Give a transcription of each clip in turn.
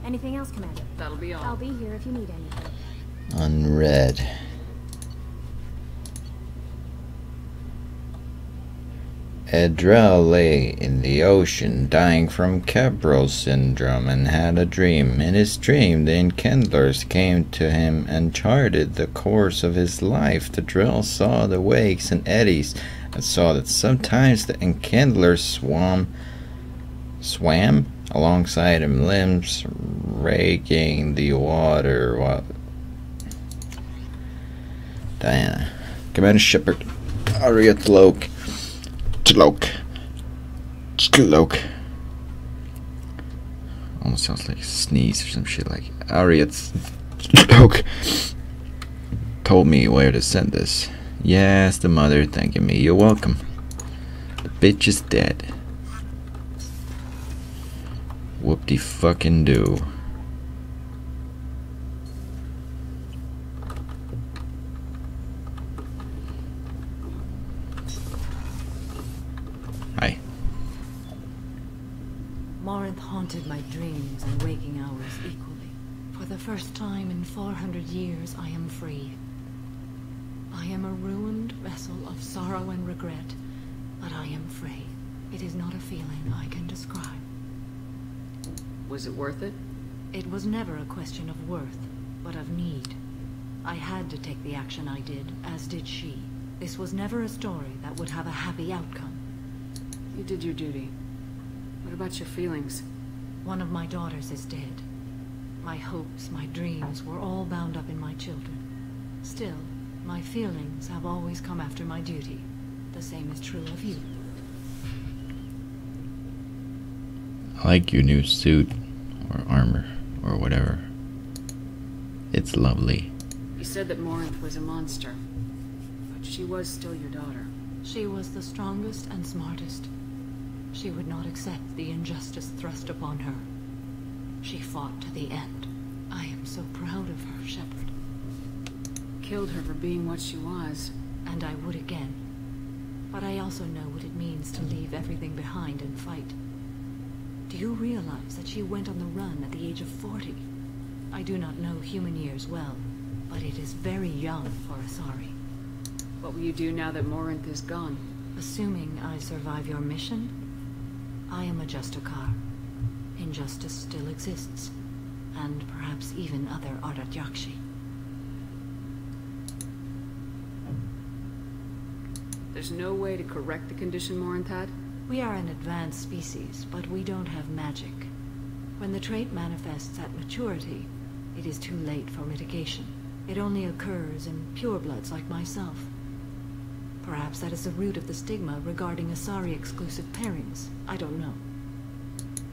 Anything else, Commander? That'll be all. I'll be here if you need anything. Unread. Edrel lay in the ocean, dying from Cabral syndrome, and had a dream. In his dream, the Enkindlers came to him and charted the course of his life. The drill saw the wakes and eddies, and saw that sometimes the Enkindlers swam alongside him, limbs raking the water. What? Diana. Commander Shepard. Aria Tloak. Tloak. Almost sounds like a sneeze or some shit like Aria Tloak told me where to send this. Yes, the mother thanking me. You're welcome. The bitch is dead. Whoop-de-fucking-do. Hi. Morinth haunted my dreams and waking hours equally. For the first time in 400 years, I am free. I am a ruined vessel of sorrow and regret, but I am free. It is not a feeling I can describe. Was it worth it? It was never a question of worth, but of need. I had to take the action I did, as did she. This was never a story that would have a happy outcome. You did your duty. What about your feelings? One of my daughters is dead. My hopes, my dreams were all bound up in my children. Still, my feelings have always come after my duty. The same is true of you. I like your new suit, or armor, or whatever. It's lovely. You said that Morinth was a monster, but she was still your daughter. She was the strongest and smartest. She would not accept the injustice thrust upon her. She fought to the end. I am so proud of her, Shepard. Killed her for being what she was. And I would again. But I also know what it means to leave everything behind and fight. Do you realize that she went on the run at the age of 40? I do not know human years well, but it is very young for Asari. What will you do now that Morinth is gone? Assuming I survive your mission, I am a Justikar. Injustice still exists, and perhaps even other Ardat Yakshi. There's no way to correct the condition Morinth had? We are an advanced species, but we don't have magic. When the trait manifests at maturity, it is too late for mitigation. It only occurs in purebloods like myself. Perhaps that is the root of the stigma regarding Asari-exclusive pairings. I don't know.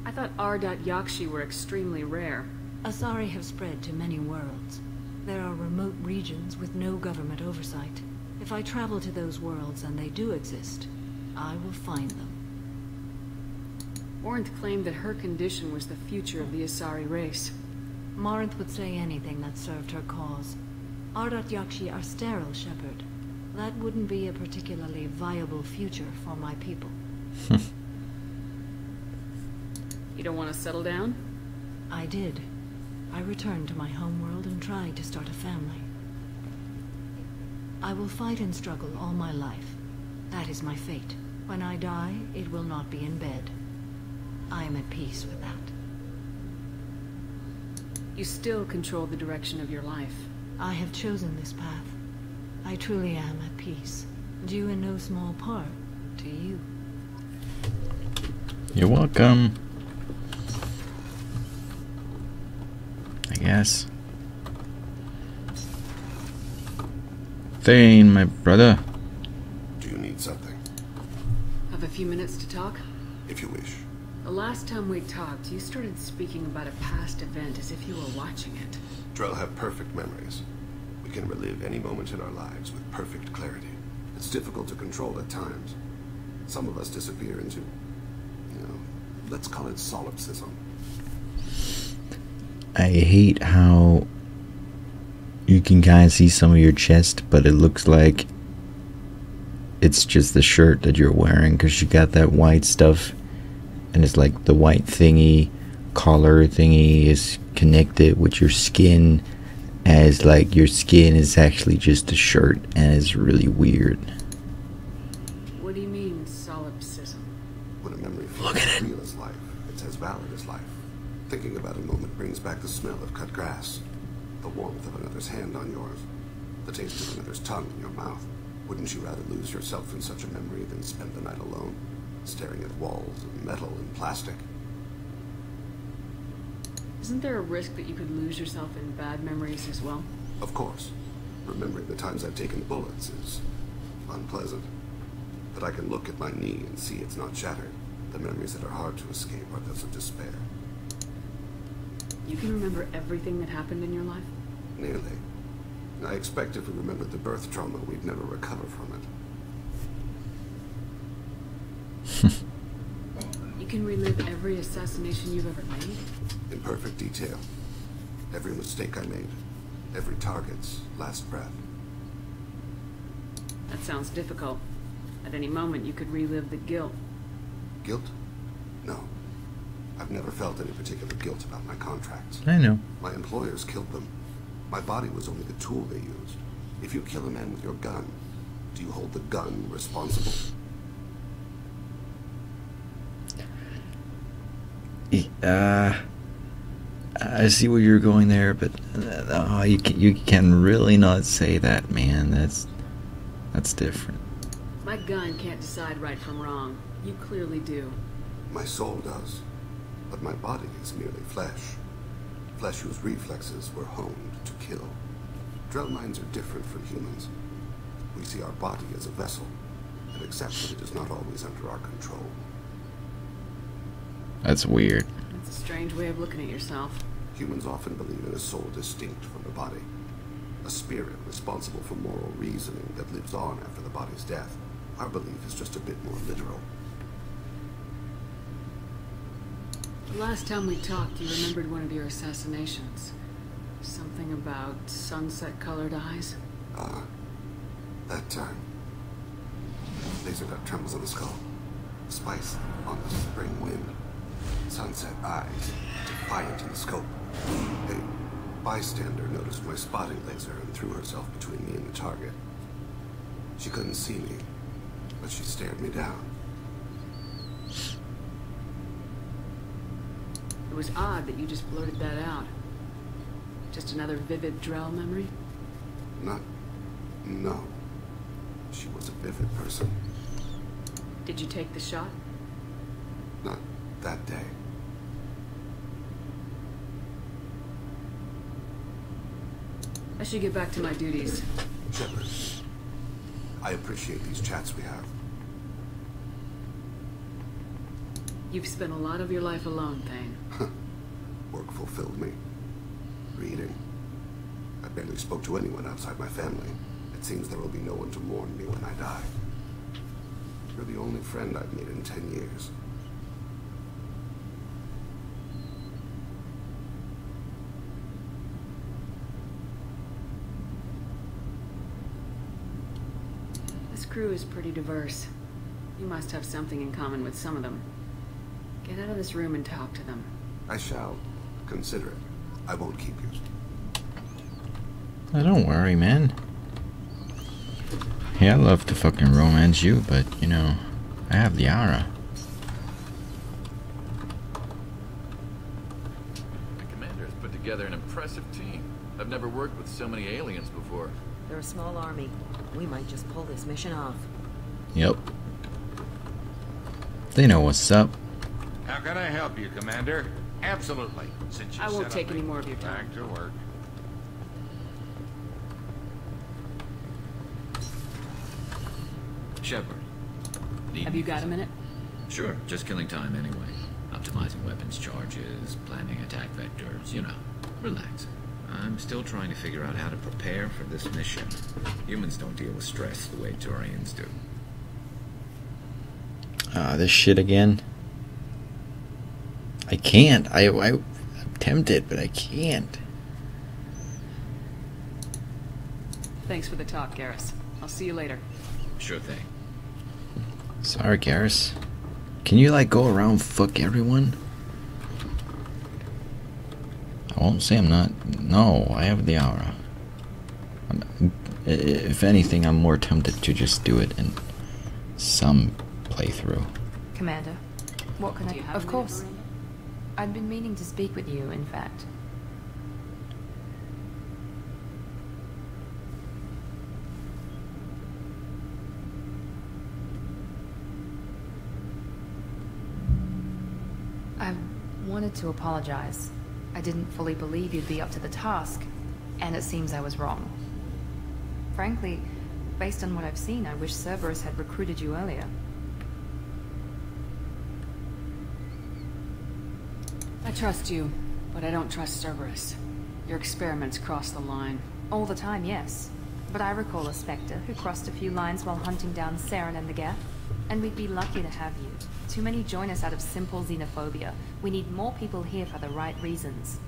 I thought Ardat Yakshi were extremely rare. Asari have spread to many worlds. There are remote regions with no government oversight. If I travel to those worlds, and they do exist, I will find them. Morinth claimed that her condition was the future of the Asari race. Morinth would say anything that served her cause. Ardat Yakshi are sterile, Shepard. That wouldn't be a particularly viable future for my people. You don't want to settle down? I did. I returned to my homeworld and tried to start a family. I will fight and struggle all my life. That is my fate. When I die, it will not be in bed. I am at peace with that. You still control the direction of your life. I have chosen this path. I truly am at peace, due in no small part to you. You're welcome. I guess. Thane, my brother. Do you need something? Have a few minutes to talk? If you wish. The last time we talked, you started speaking about a past event as if you were watching it. Drell have perfect memories. We can relive any moment in our lives with perfect clarity. It's difficult to control at times. Some of us disappear into, let's call it solipsism. I hate how you can kind of see some of your chest, but it looks like it's just the shirt that you're wearing because you got that white stuff, and it's like the white thingy collar thingy is connected with your skin, as like your skin is actually just a shirt, and it's really weird. What do you mean, solipsism? When a memory feels as real as life, it's as valid as life. Thinking about a moment brings back the smell of cut grass, the warmth of another's hand on yours, the taste of another's tongue in your mouth. Wouldn't you rather lose yourself in such a memory than spend the night alone, staring at walls of metal and plastic? Isn't there a risk that you could lose yourself in bad memories as well? Of course. Remembering the times I've taken bullets is unpleasant. But I can look at my knee and see it's not shattered. The memories that are hard to escape are those of despair. You can remember everything that happened in your life? Nearly. I expect if we remembered the birth trauma, we'd never recover from it. You can relive every assassination you've ever made? In perfect detail. Every mistake I made. Every target's last breath. That sounds difficult. At any moment, you could relive the guilt. Guilt? No. I've never felt any particular guilt about my contracts. I know. My employers killed them. My body was only the tool they used. If you kill a man with your gun, do you hold the gun responsible? I see where you're going there, but you can really not say that, man. That's different. My gun can't decide right from wrong. You clearly do. My soul does. But my body is merely flesh. Flesh whose reflexes were honed to kill. Drell minds are different from humans. We see our body as a vessel, and accept that it is not always under our control. That's weird. That's a strange way of looking at yourself. Humans often believe in a soul distinct from the body. A spirit responsible for moral reasoning that lives on after the body's death. Our belief is just a bit more literal. The last time we talked, you remembered one of your assassinations. Something about sunset-colored eyes? That time. Laser dot trembles on the skull. Spice on the spring wind. Sunset eyes, defiant in the scope. A bystander noticed my spotting laser and threw herself between me and the target. She couldn't see me, but she stared me down. It was odd that you just blurted that out. Just another vivid Drell memory? No. She was a vivid person. Did you take the shot? Not that day. I should get back to my duties. Shepard, I appreciate these chats we have. You've spent a lot of your life alone, Thane. Work fulfilled me. Reading. I barely spoke to anyone outside my family. It seems there will be no one to mourn me when I die. You're the only friend I've made in 10 years. This crew is pretty diverse. You must have something in common with some of them. Get out of this room and talk to them. I shall. Consider it. I won't keep you. Oh, don't worry, man. Yeah, I'd love to fucking romance you, but, you know, I have the aura. The commander has put together an impressive team. I've never worked with so many aliens before. They're a small army. We might just pull this mission off. Yep. They know what's up. How can I help you, Commander? Absolutely. Since you I won't set take up any more of your time. Back to work. Shepard. Have you got a minute? Sure, just killing time anyway. Optimizing weapons charges, planning attack vectors, you know. Relax. I'm still trying to figure out how to prepare for this mission. Humans don't deal with stress the way Turians do. This shit again. I can't. I'm tempted, but I can't. Thanks for the talk, Garrus. I'll see you later. Sure thing. Sorry, Garrus. Can you, like, go around fuck everyone? won't say I'm not. No, I have the aura. If anything, I'm more tempted to just do it in some playthrough. Commander, what can Do you I... have Of a course. minute, Miranda? I'd been meaning to speak with you, in fact. I wanted to apologize. I didn't fully believe you'd be up to the task, and it seems I was wrong. Frankly, based on what I've seen, I wish Cerberus had recruited you earlier. I trust you, but I don't trust Cerberus. Your experiments cross the line. All the time, yes. But I recall a Spectre who crossed a few lines while hunting down Saren and the Geth. And we'd be lucky to have you. Too many join us out of simple xenophobia. We need more people here for the right reasons.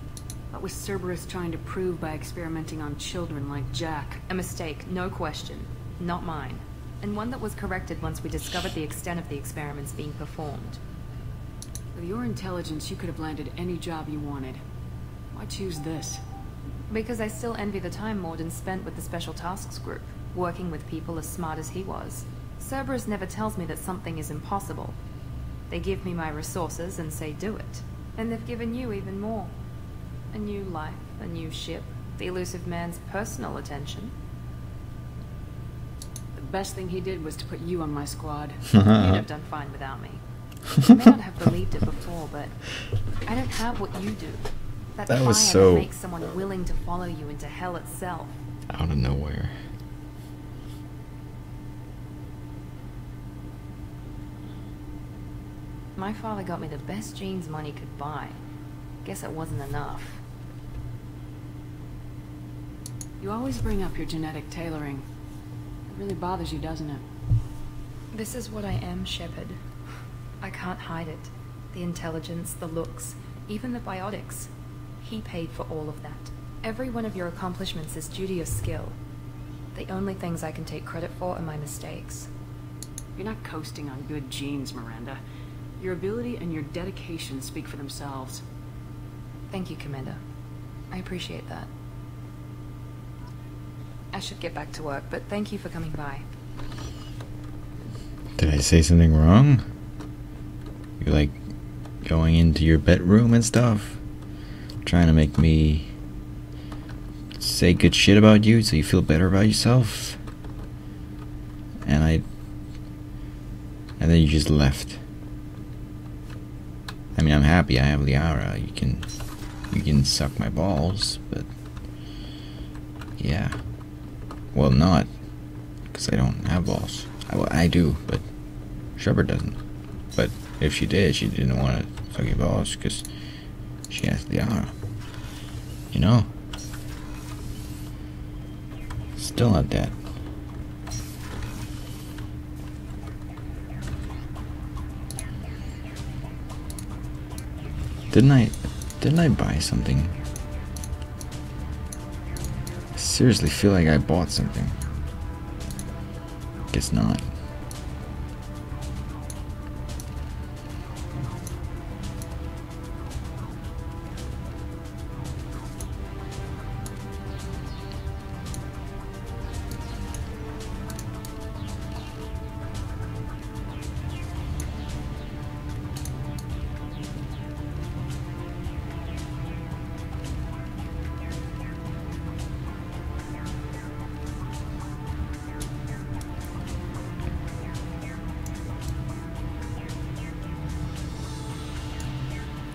What was Cerberus trying to prove by experimenting on children like Jack? A mistake, no question. Not mine. And one that was corrected once we discovered the extent of the experiments being performed. With your intelligence, you could have landed any job you wanted. Why choose this? Because I still envy the time Morden spent with the Special Tasks Group, working with people as smart as he was. Cerberus never tells me that something is impossible. They give me my resources and say do it. And they've given you even more. A new life, a new ship, the elusive man's personal attention. The best thing he did was to put you on my squad. You'd have done fine without me. I may not have believed it before, but I don't have what you do. That was fire so that makes someone willing to follow you into hell itself. out of nowhere. My father got me the best jeans money could buy. Guess it wasn't enough. You always bring up your genetic tailoring. It really bothers you, doesn't it? This is what I am, Shepard. I can't hide it. The intelligence, the looks, even the biotics. He paid for all of that. Every one of your accomplishments is due to your skill. The only things I can take credit for are my mistakes. You're not coasting on good genes, Miranda. Your ability and your dedication speak for themselves. Thank you, Commander. I appreciate that. I should get back to work, but thank you for coming by. Did I say something wrong? You like going into your bedroom and stuff? Trying to make me say good shit about you so you feel better about yourself? And then you just left. I mean, I'm happy I have Liara. You can suck my balls, but yeah. Well, not, because I don't have balls. I do, but Shepard doesn't. But if she did, she didn't want to suck your balls because she has Liara. You know? Still not dead. Didn't I buy something? I seriously feel like I bought something. Guess not.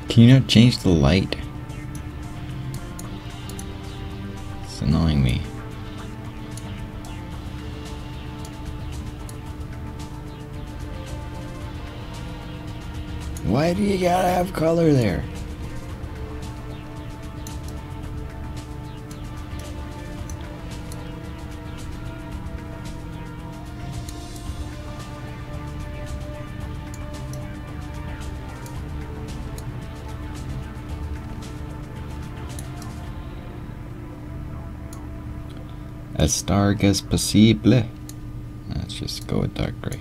Can you not change the light? It's annoying me. Why do you gotta have color there? As dark as possible. Let's just go with dark gray.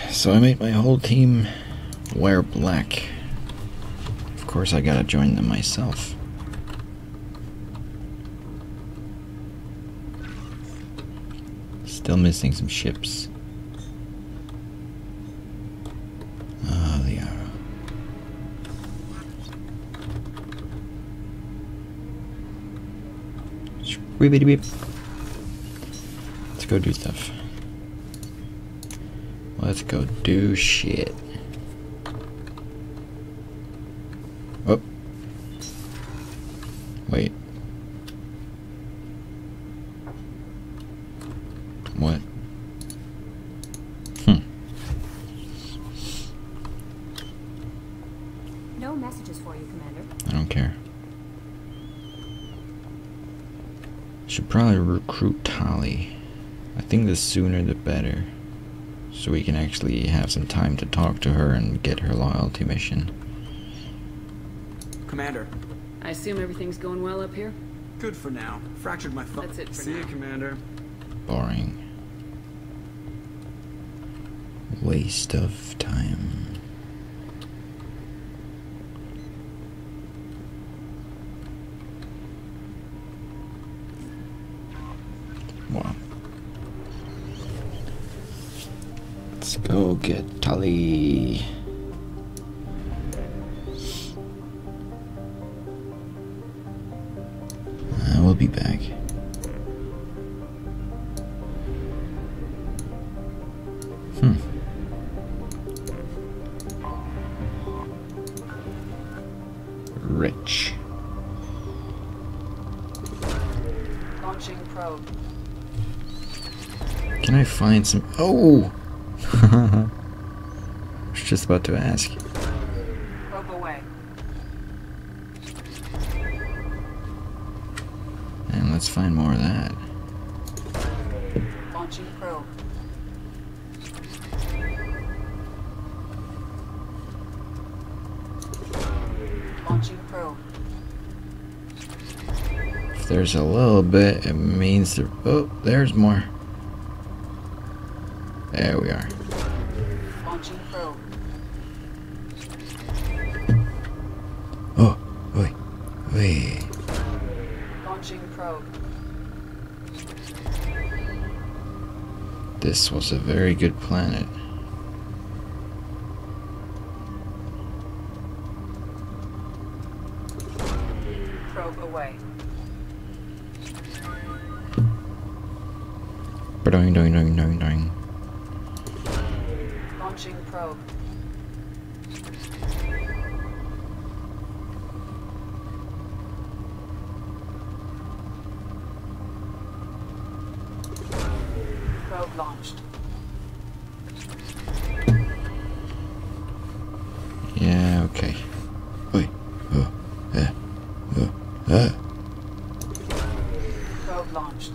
So I made my whole team wear black. Of course I gotta join them myself. Still missing some ships. Oh, the arrow. Weepity beep. Let's go do stuff. Let's go do shit. Oh. Wait. What? No messages for you, Commander. I don't care. Should probably recruit Tali. I think the sooner the better. So we can actually have some time to talk to her and get her loyalty mission. Commander. I assume everything's going well up here? Good for now. Fractured my phone. That's it for See now. you, Commander. Boring. Waste of time. Wow. Let's go get Tali. We'll be back. Rich. Launching probe. Can I find some? Oh! I was just about to ask. Probe away. And let's find more of that. Launching probe. Launching probe. If there's a little bit, it means there. Oh, there's more. There we are. Launching probe. Oh, wait, wait. Launching probe. This was a very good planet. Probe away. Doing, doing, doing, doing, doing. Launching probe. Probe launched. Yeah, okay. Wait. Probe launched.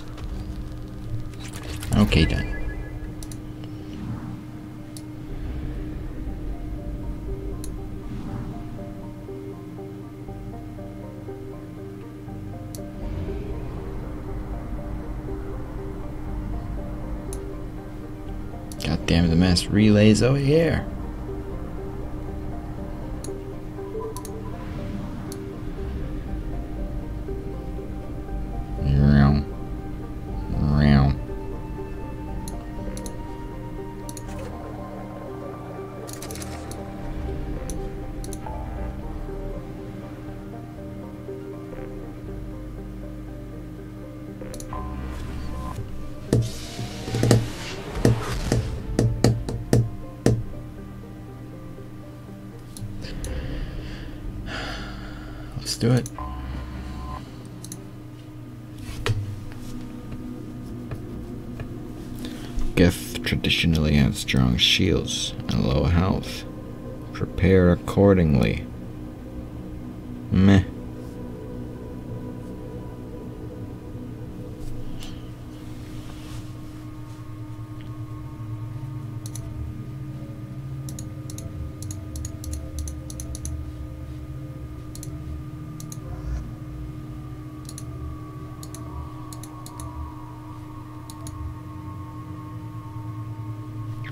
Okay, done. God damn it, the mass relay's over here. Meow. Meow. Let's do it. Geth traditionally had strong shields and low health. Prepare accordingly. Meh.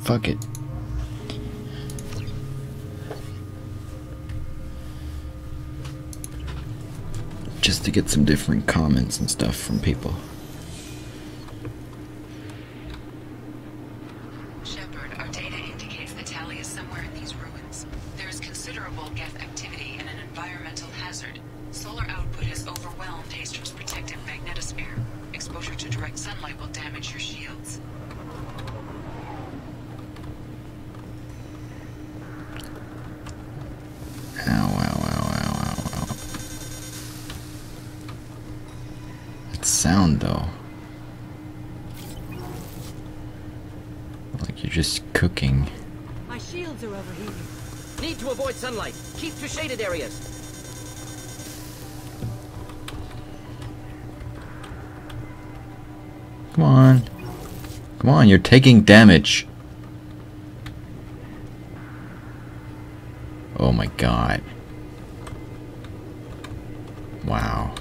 Fuck it. just to get some different comments and stuff from people. Shepard, our data indicates the tali is somewhere in these ruins. There is considerable geth activity and an environmental hazard. Solar output has overwhelmed Hastrom's protective magnetosphere. Exposure to direct sunlight will damage your shields. Sound though, like you're just cooking. My shields are overheating. Need to avoid sunlight. Keep to shaded areas. Come on, come on, you're taking damage. Oh my god. Wow.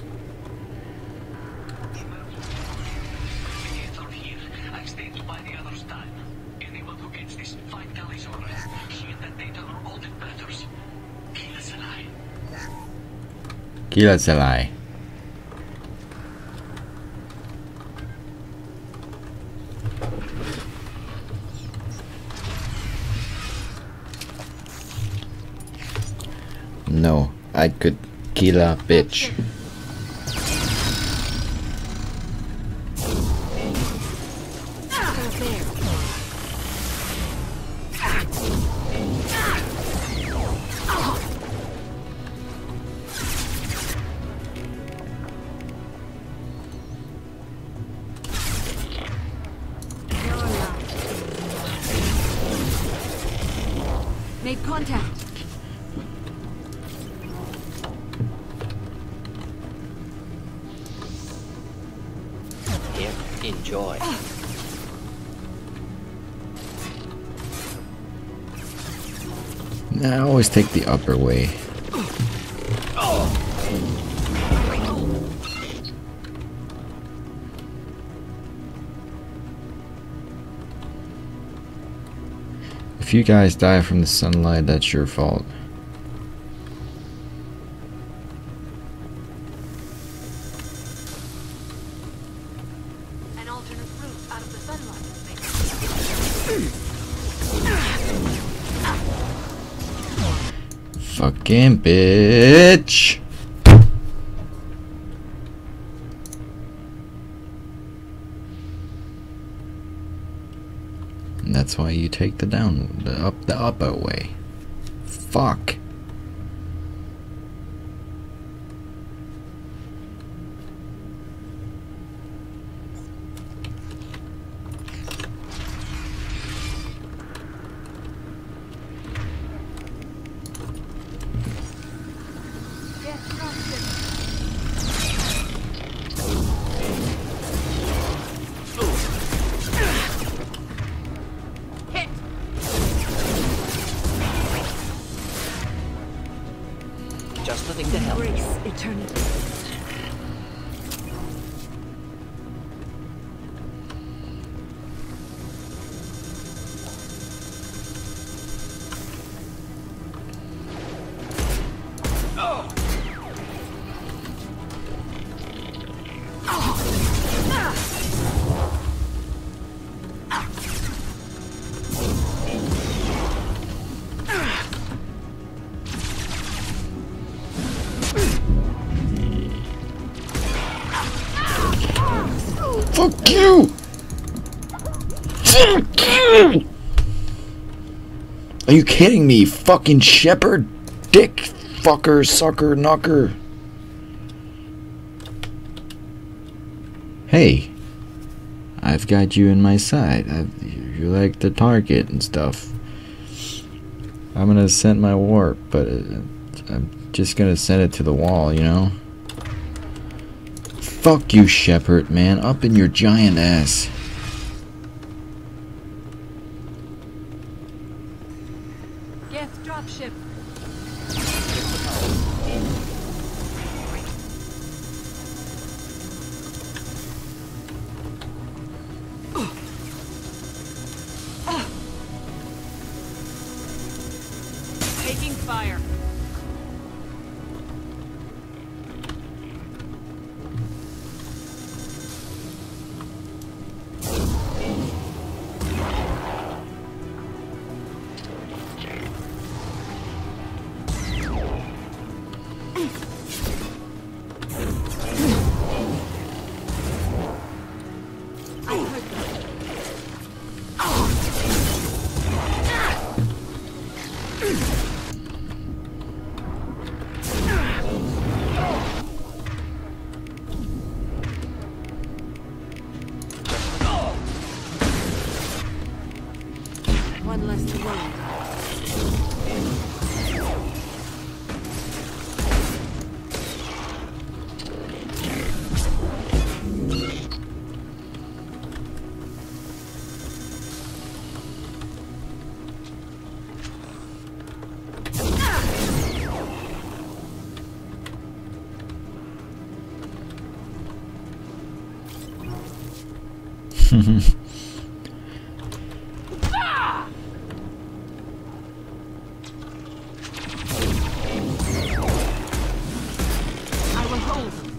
That's a lie. No, I could kill a bitch. Made contact. Here, enjoy. I always take the upper way. If you guys die from the sunlight, that's your fault. An alternate route out of the sunlight. Fucking bitch. And that's why you take the upper way. Fuck. Just the thing to help. Embrace eternity. Fuck you! Fuck you! Are you kidding me, fucking shepherd? Dick fucker, sucker, knocker. Hey, I've got you in my sight. You like the target and stuff. I'm gonna send my warp, but I'm just gonna send it to the wall, you know? Fuck you, Shepard, man. Up in your giant ass. Geth dropship. Taking fire. will hold them.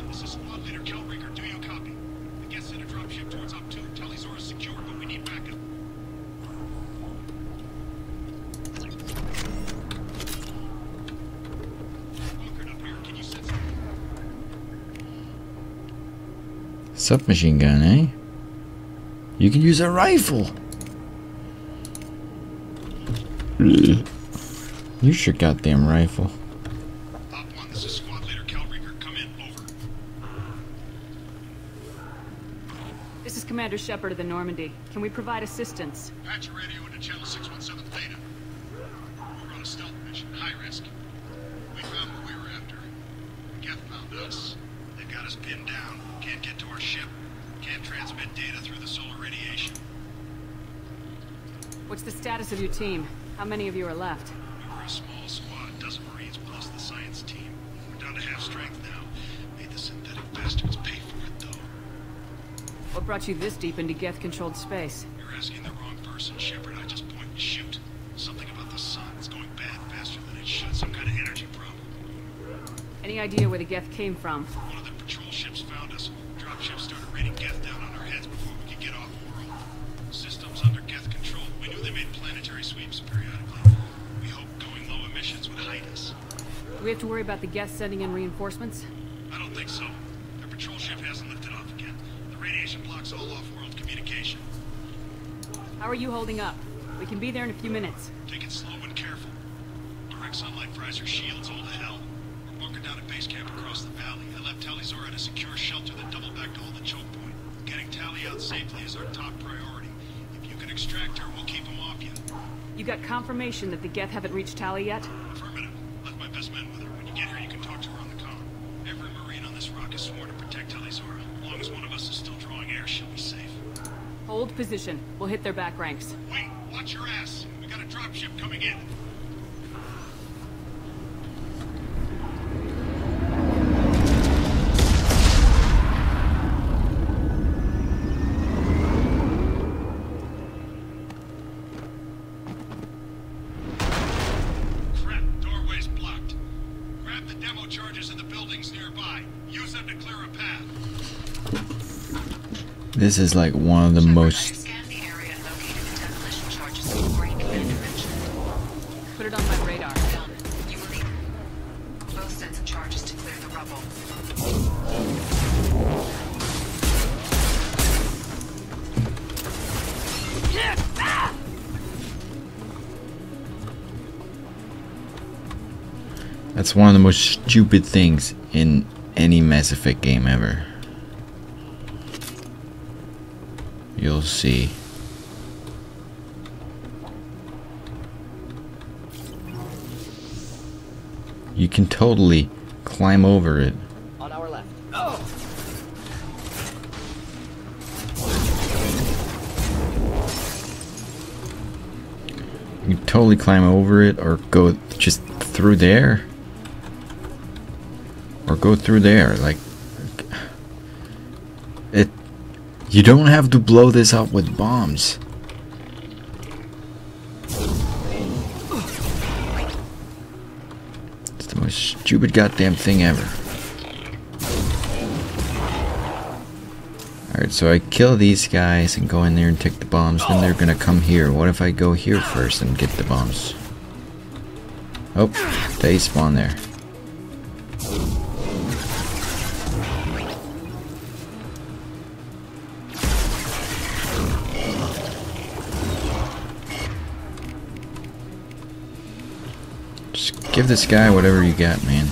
This is squad leader Kelringer. Do you copy? The guest sent a dropship towards Up 2. Talisaur is secure, but we need backup. Submachine gun, eh? You can use a rifle. Use your goddamn rifle. Op 1, this is squad leader Kelringer. Come in. Over. This is Commander Shepard of the Normandy. Can we provide assistance? Patch your radio into channel 617 Theta. We're on a stealth mission. High risk. We found what we were after. Geth found us. They've got us pinned down. Can't get to our ship. Can't transmit data through the solar radiation. What's the status of your team? How many of you are left? We were a small squad, dozen Marines plus the science team. We're down to half strength now. Made the synthetic bastards pay for it, though. What brought you this deep into Geth-controlled space? You're asking the wrong person, Shepard. I just point and shoot. Something about the sun. It's going bad faster than it should. Some kind of energy problem. Any idea where the Geth came from? One of the patrol ships found us. Dropships started raining Geth down on our heads before we could get off world. Systems under Geth control. We knew they made planetary sweeps periodically. We hoped going low emissions would hide us. Do we have to worry about the Geth sending in reinforcements? I don't think so. Their patrol ship hasn't lifted off again. The radiation blocks all off-world communication. How are you holding up? We can be there in a few minutes. Take it slow and careful. Direct sunlight fries your shields all to hell. We're bunkered down at base camp across the valley. I left Talisaur at a secure shelter that doubled back to hold the choke point. Getting Tali out safely is our top priority. If you can extract her, we'll keep him off you. You got confirmation that the Geth haven't reached Tali yet? Affirmative. Left my best men with her. When you get here, you can talk to her on the comm. Every Marine on this rock is sworn to protect Talisaur. As long as one of us is still drawing air, she'll be safe. Hold position. We'll hit their back ranks. Wait! Watch your ass! We got a dropship coming in. Crap, doorway's blocked. Grab the demo charges in the buildings nearby. Use them to clear a path. This is like one of the most. Put it on my radar. You will need both sets of charges to clear the rubble. That's one of the most stupid things in any Mass Effect game ever. You'll see. You can totally climb over it. On our left. You can totally climb over it or go just through there. Or go through there. Like it. You don't have to blow this up with bombs. It's the most stupid goddamn thing ever. Alright, so I kill these guys and go in there and take the bombs, then they're gonna come here. What if I go here first and get the bombs? Oh, they spawn there. Just give this guy whatever you got, man.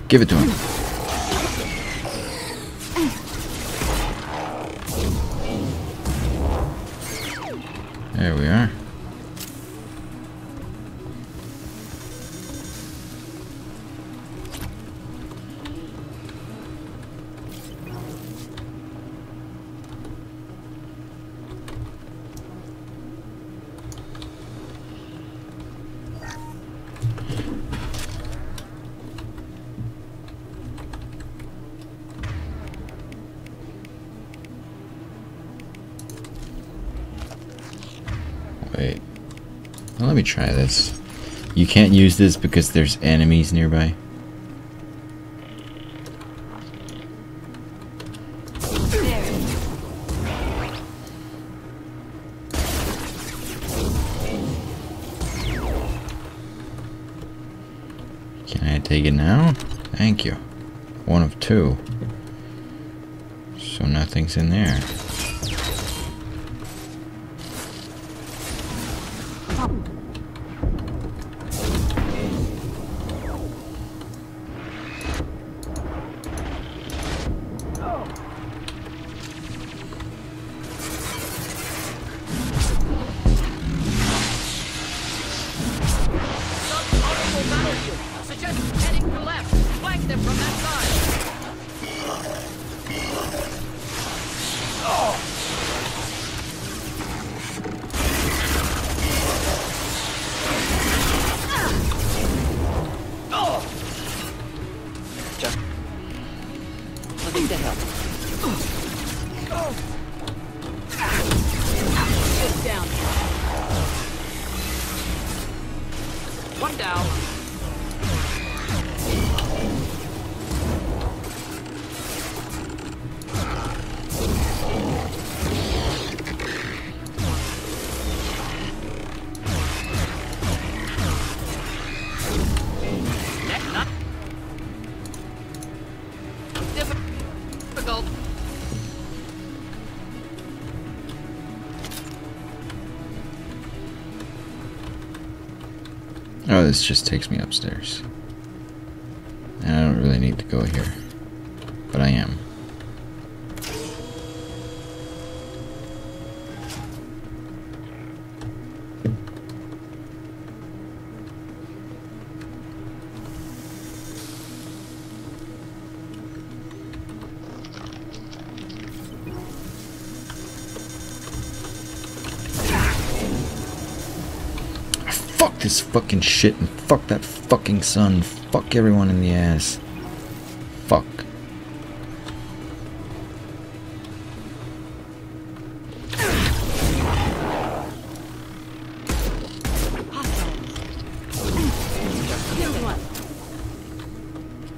Give it to him. There we are. Wait. Well, let me try this. You can't use this because there's enemies nearby. Can I take it now? Thank you. One of two. So nothing's in there. Oh, this just takes me upstairs. And I don't really need to go here. But I am. Fuck this fucking shit and fuck that fucking sun. Fuck everyone in the ass. Fuck.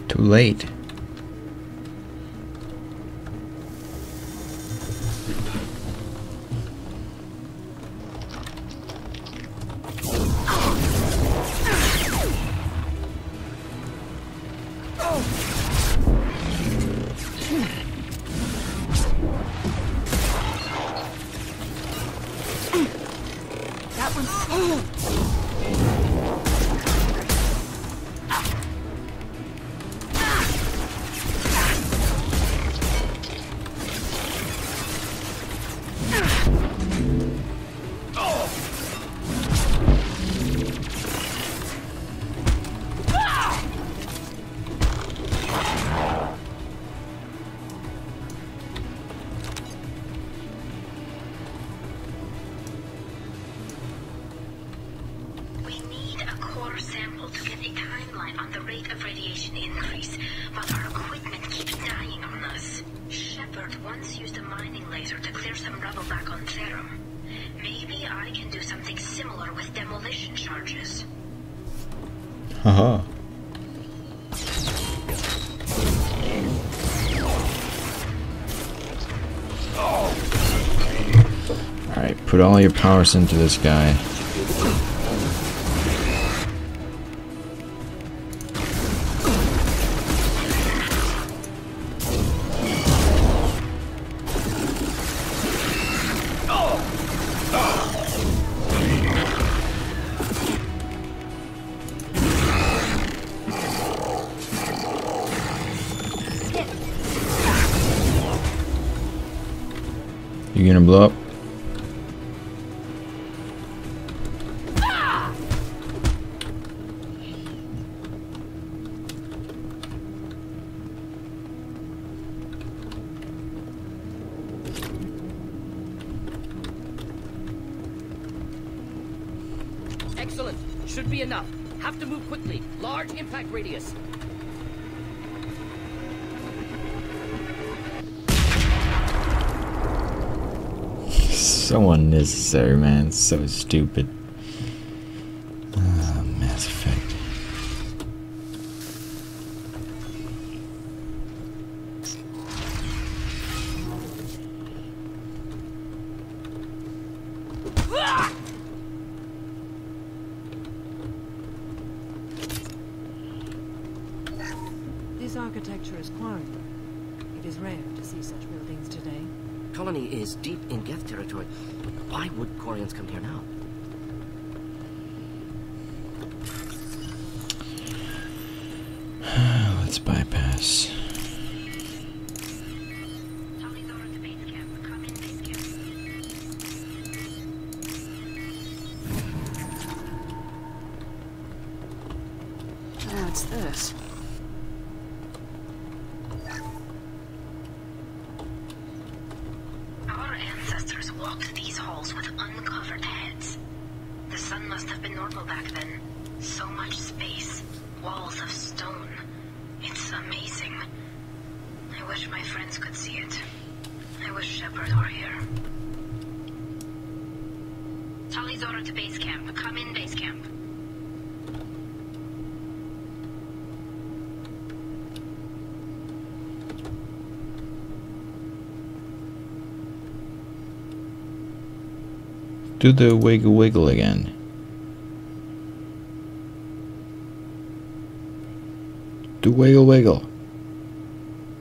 Too late. Haha. Alright, put all your powers into this guy. You gonna blow up? Excellent. Should be enough. Have to move quickly. Large impact radius. So unnecessary, man. So stupid. Mass Effect. This architecture is quarried. It is rare to see such buildings today. Colony is deep in Geth territory. Why would Quarians come here now? Let's bypass. What's this? Our ancestors walked these halls with uncovered heads. The sun must have been normal back then. So much space. Walls of stone. It's amazing. I wish my friends could see it. I wish Shepard were here. Tali's order to base camp. Come in, base camp. Do the wiggle wiggle again. Do wiggle wiggle.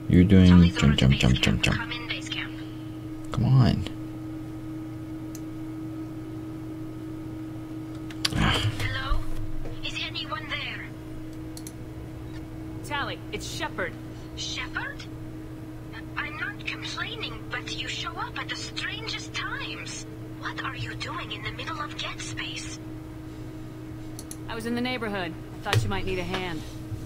You're doing jump jump jump jump jump. Come on. Hello? Is anyone there? Tali, it's Shepard. Shepard? I'm not complaining, but you show up at the strangest times. What are you doing in the middle of Geth space? I was in the neighborhood. Thought you might need a hand.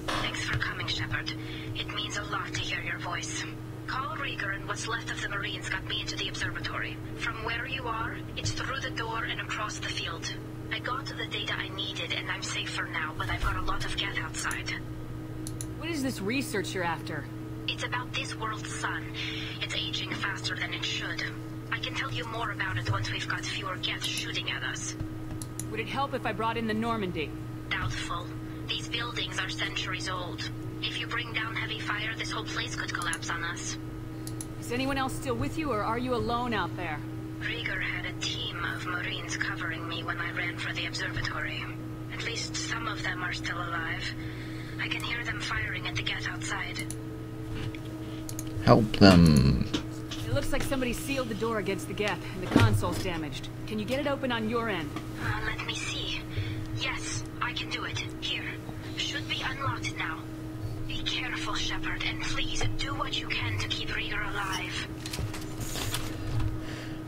Thanks for coming, Shepard. It means a lot to hear your voice. Call Rieger and what's left of the Marines got me into the observatory. From where you are, it's through the door and across the field. I got the data I needed and I'm safe for now, but I've got a lot of Geth outside. What is this research you're after? It's about this world's sun. It's aging faster than it should. I can tell you more about it once we've got fewer Geth shooting at us. Would it help if I brought in the Normandy? Doubtful. These buildings are centuries old. If you bring down heavy fire, this whole place could collapse on us. Is anyone else still with you, or are you alone out there? Rieger had a team of Marines covering me when I ran for the observatory. At least some of them are still alive. I can hear them firing at the Geth outside. Help them. It looks like somebody sealed the door against the Geth, and the console's damaged. Can you get it open on your end? Let me see. Yes, I can do it. Here. Should be unlocked now. Be careful, Shepard, and please do what you can to keep Rieger alive.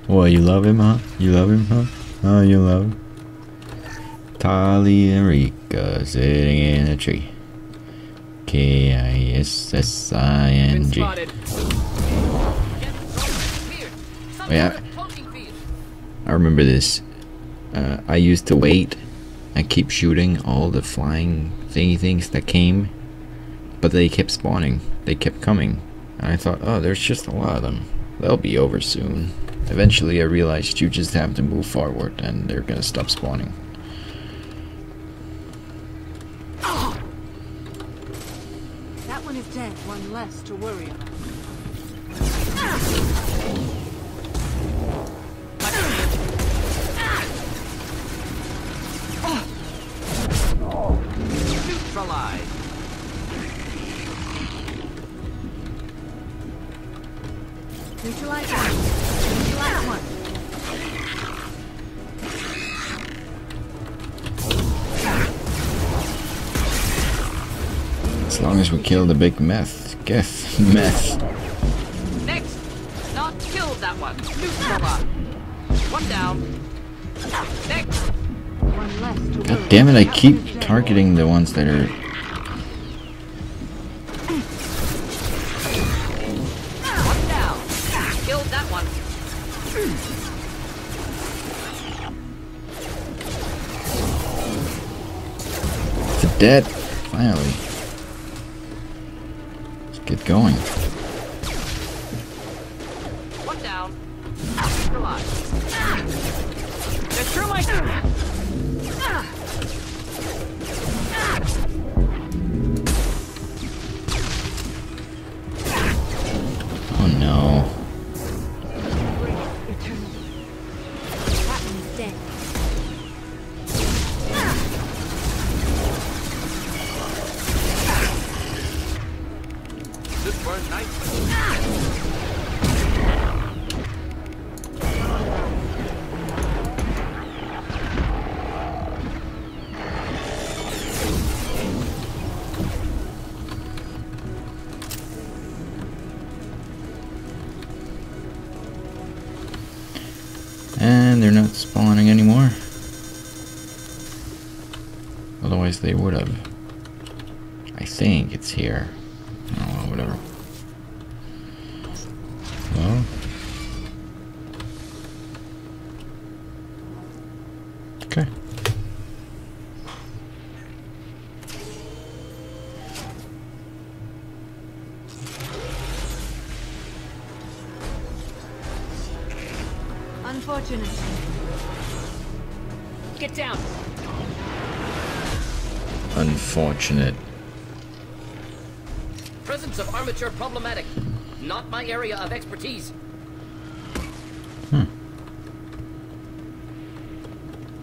What, you love him, huh? You love him, huh? Oh, you love him? Tali and Rika sitting in a tree. K-I-S-S-I-N-G. Yeah, I remember this. I used to wait and keep shooting all the flying thingy things that came, but they kept spawning. They kept coming. And I thought, oh, there's just a lot of them. They'll be over soon. Eventually I realized you just have to move forward and they're gonna stop spawning. That one is dead, one less to worry about. Neutralize. Neutralize one. Neutralize one. As long as we kill the big meth. Geth. Meth. Next. Not killed that one. Neutralize. One down. Next. One less to God worry. damn it, I keep targeting the ones that are... One down. Killed that one. It's dead. Finally. Let's get going. One down. Neutralize. they're not spawning anymore. Otherwise they would have. I think it's here. Oh, whatever. Well. Okay. Unfortunate. Get down. Unfortunate. Presence of armature problematic. Not my area of expertise.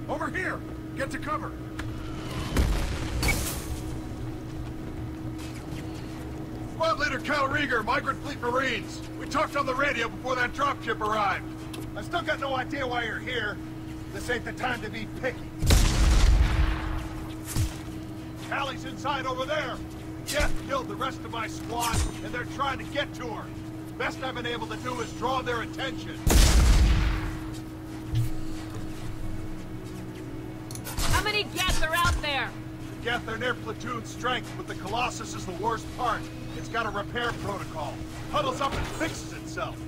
Over here! Get to cover! Squad Leader Cal Rieger, Migrant Fleet Marines. We talked on the radio before that dropship arrived. I still got no idea why you're here. This ain't the time to be picky. Tali's inside over there. Jeff killed the rest of my squad, and they're trying to get to her. Best I've been able to do is draw their attention. How many Geth are out there? The Geth are near platoon strength, but the Colossus is the worst part. It's got a repair protocol. Huddles up and fixes itself.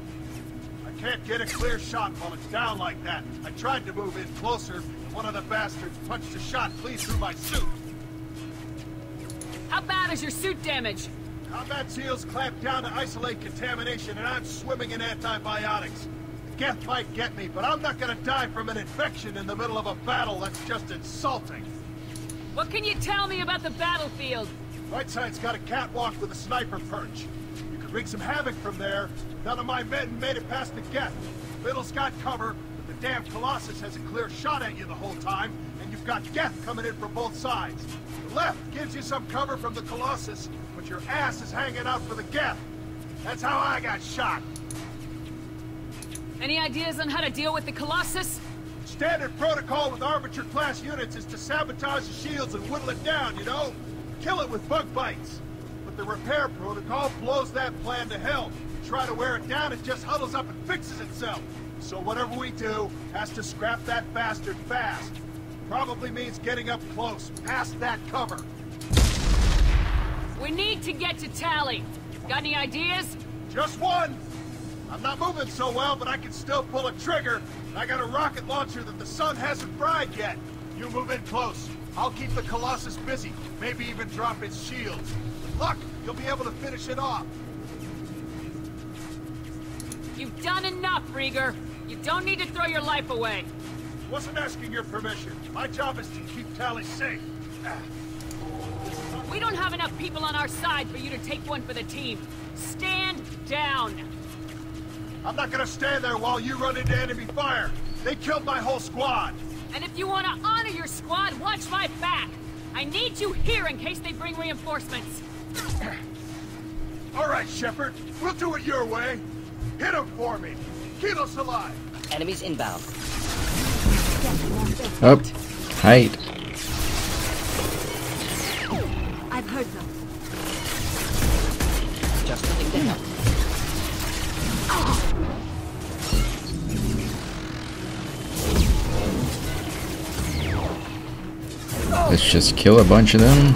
I can't get a clear shot while it's down like that. I tried to move in closer, and one of the bastards punched a shot clean through my suit. How bad is your suit damage? Combat SEALs clamped down to isolate contamination, and I'm swimming in antibiotics. The Geth might get me, but I'm not gonna die from an infection in the middle of a battle. That's just insulting. What can you tell me about the battlefield? Right side's got a catwalk with a sniper perch. You could wreak some havoc from there. None of my men made it past the Geth. Middle's got cover, but the damn Colossus has a clear shot at you the whole time, and you've got Geth coming in from both sides. The left gives you some cover from the Colossus, but your ass is hanging out for the Geth. That's how I got shot. Any ideas on how to deal with the Colossus? Standard protocol with Arbiter-class units is to sabotage the shields and whittle it down, you know? Kill it with bug bites. But the repair protocol blows that plan to hell. Try to wear it down, it just huddles up and fixes itself. So whatever we do has to scrap that bastard fast. Probably means getting up close, past that cover. We need to get to Tali. Got any ideas? Just one. I'm not moving so well, but I can still pull a trigger. I got a rocket launcher that the sun hasn't fried yet. You move in close. I'll keep the Colossus busy. Maybe even drop its shields. With luck, you'll be able to finish it off. You've done enough, Rieger. You don't need to throw your life away. Wasn't asking your permission. My job is to keep Tali safe. We don't have enough people on our side for you to take one for the team. Stand down. I'm not gonna stand there while you run into enemy fire. They killed my whole squad. And if you want to honor your squad, watch my back. I need you here in case they bring reinforcements. All right, Shepard. We'll do it your way. Hit him for me. Keep us alive. Enemies inbound. Up. Height. I've heard them. Just looking to help. Let's just kill a bunch of them.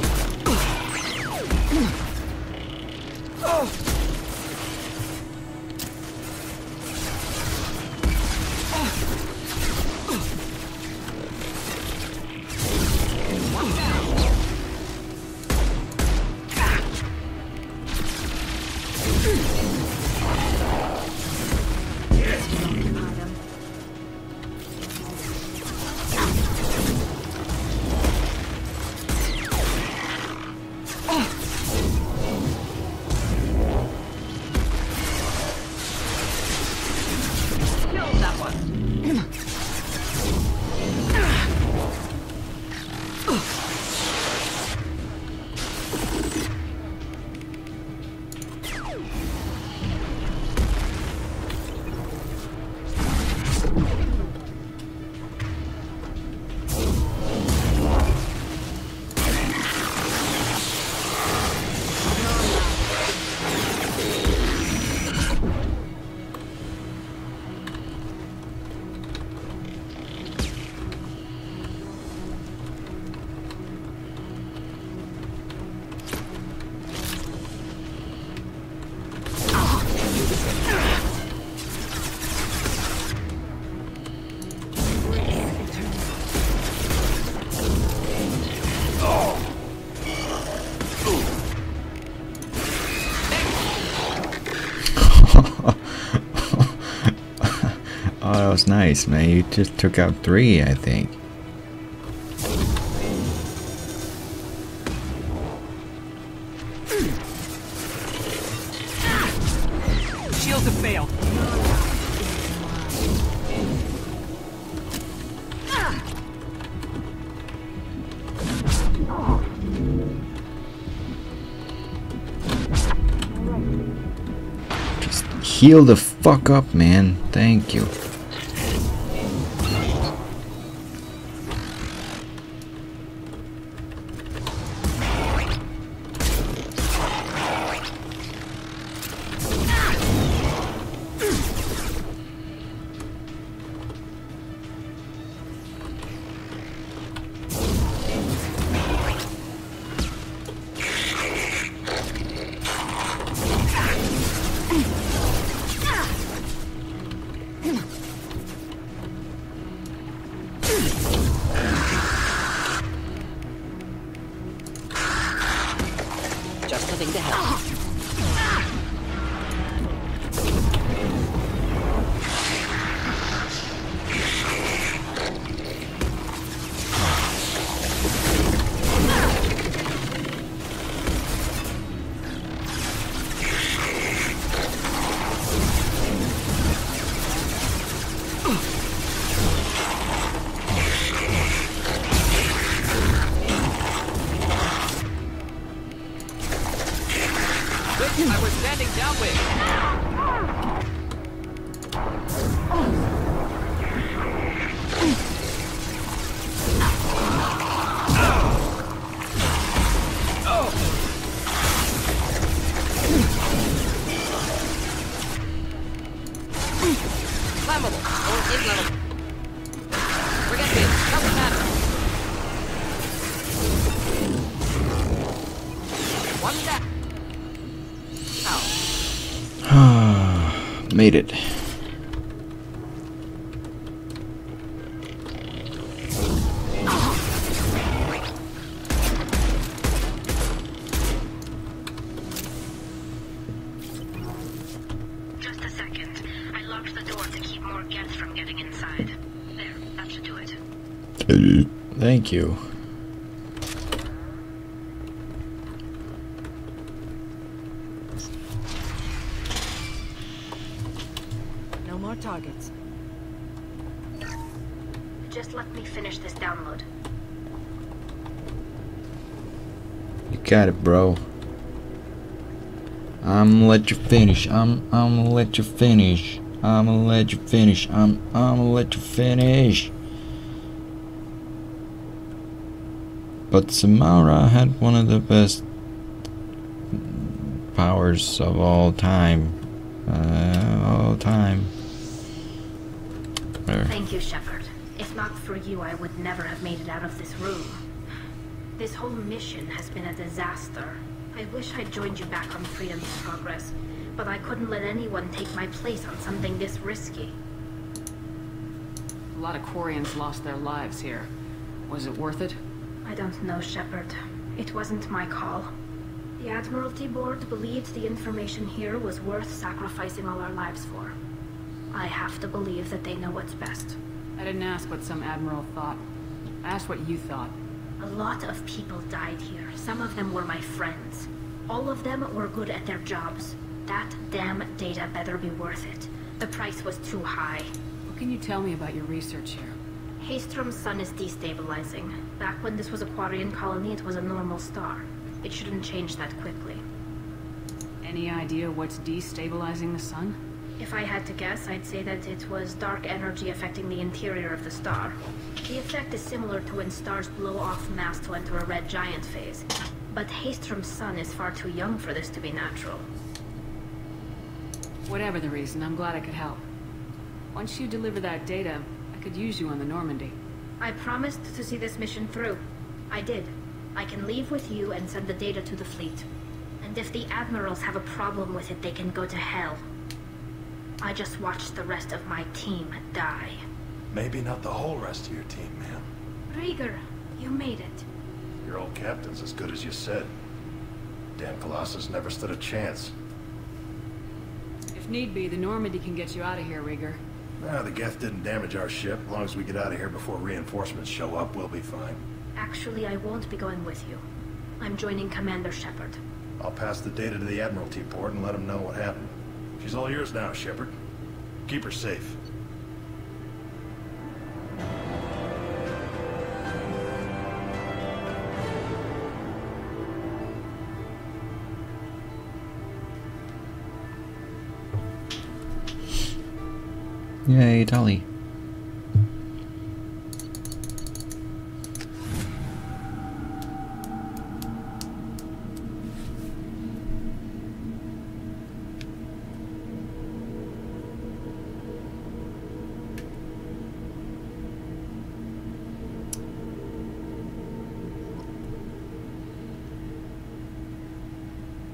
was nice, man. You just took out 3, I think. Shields have failed. Just heal the fuck up, man. Thank you. Just living to help. I was standing downwind. Flammable. Or inflammable. Forget me. Doesn't matter. One down. Made it. Just a second. I locked the door to keep more guests from getting inside. There, that should do it. Thank you. No more targets. Just let me finish this download. You got it, bro. I'm gonna let you finish. I'm gonna let you finish. I'm gonna let you finish. I'm gonna let you finish. But Samara had one of the best powers of all time. There. Thank you, Shepard. If not for you, I would never have made it out of this room. This whole mission has been a disaster. I wish I'd joined you back on Freedom's Progress, but I couldn't let anyone take my place on something this risky. A lot of Quarians lost their lives here. Was it worth it? I don't know, Shepard. It wasn't my call. The Admiralty Board believed the information here was worth sacrificing all our lives for. I have to believe that they know what's best. I didn't ask what some admiral thought. I asked what you thought. A lot of people died here. Some of them were my friends. All of them were good at their jobs. That damn data better be worth it. The price was too high. What can you tell me about your research here? Haystrom's sun is destabilizing. Back when this was a Quarian colony, it was a normal star. It shouldn't change that quickly. Any idea what's destabilizing the sun? If I had to guess, I'd say that it was dark energy affecting the interior of the star. The effect is similar to when stars blow off mass to enter a red giant phase. But Haystrom's sun is far too young for this to be natural. Whatever the reason, I'm glad I could help. Once you deliver that data, I could use you on the Normandy. I promised to see this mission through. I did. I can leave with you and send the data to the fleet. And if the admirals have a problem with it, they can go to hell. I just watched the rest of my team die. Maybe not the whole rest of your team, ma'am. Rieger, you made it. Your old captain's as good as you said. Damn Colossus never stood a chance. If need be, the Normandy can get you out of here, Rieger. The Geth didn't damage our ship. As long as we get out of here before reinforcements show up, we'll be fine. Actually, I won't be going with you. I'm joining Commander Shepard. I'll pass the data to the Admiralty port and let them know what happened. She's all yours now, Shepard. Keep her safe. Yay, tali.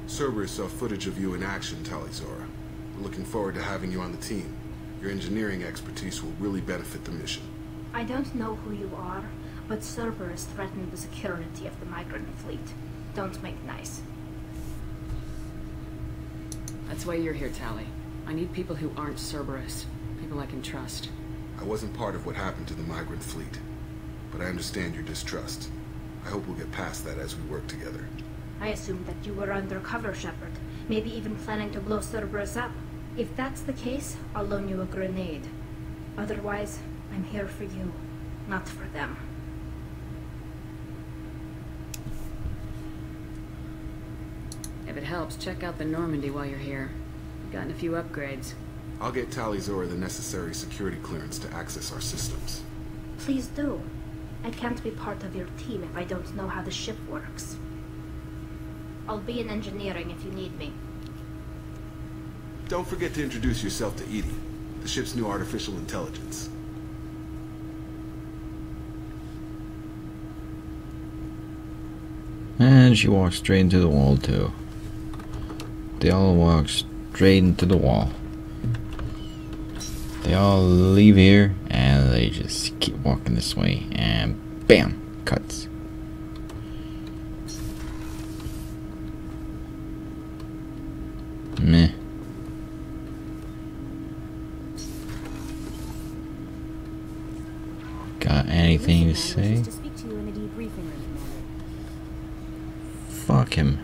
Cerberus saw footage of you in action, Tali Zora. We're looking forward to having you on the team. Your engineering expertise will really benefit the mission. I don't know who you are, but Cerberus threatened the security of the migrant fleet. Don't make nice. That's why you're here, Tali. I need people who aren't Cerberus. People I can trust. I wasn't part of what happened to the migrant fleet, but I understand your distrust. I hope we'll get past that as we work together. I assumed that you were undercover, Shepard. Maybe even planning to blow Cerberus up. If that's the case, I'll loan you a grenade. Otherwise, I'm here for you, not for them. If it helps, check out the Normandy while you're here. I've gotten a few upgrades. I'll get Tali Zora the necessary security clearance to access our systems. Please do. I can't be part of your team if I don't know how the ship works. I'll be in engineering if you need me. Don't forget to introduce yourself to Edie, the ship's new artificial intelligence. And she walks straight into the wall too. They all walk straight into the wall. They all leave here and they just keep walking this way and bam! Cuts. Meh. Got anything to say? To speak to you in the debriefing room, Commander. Fuck him.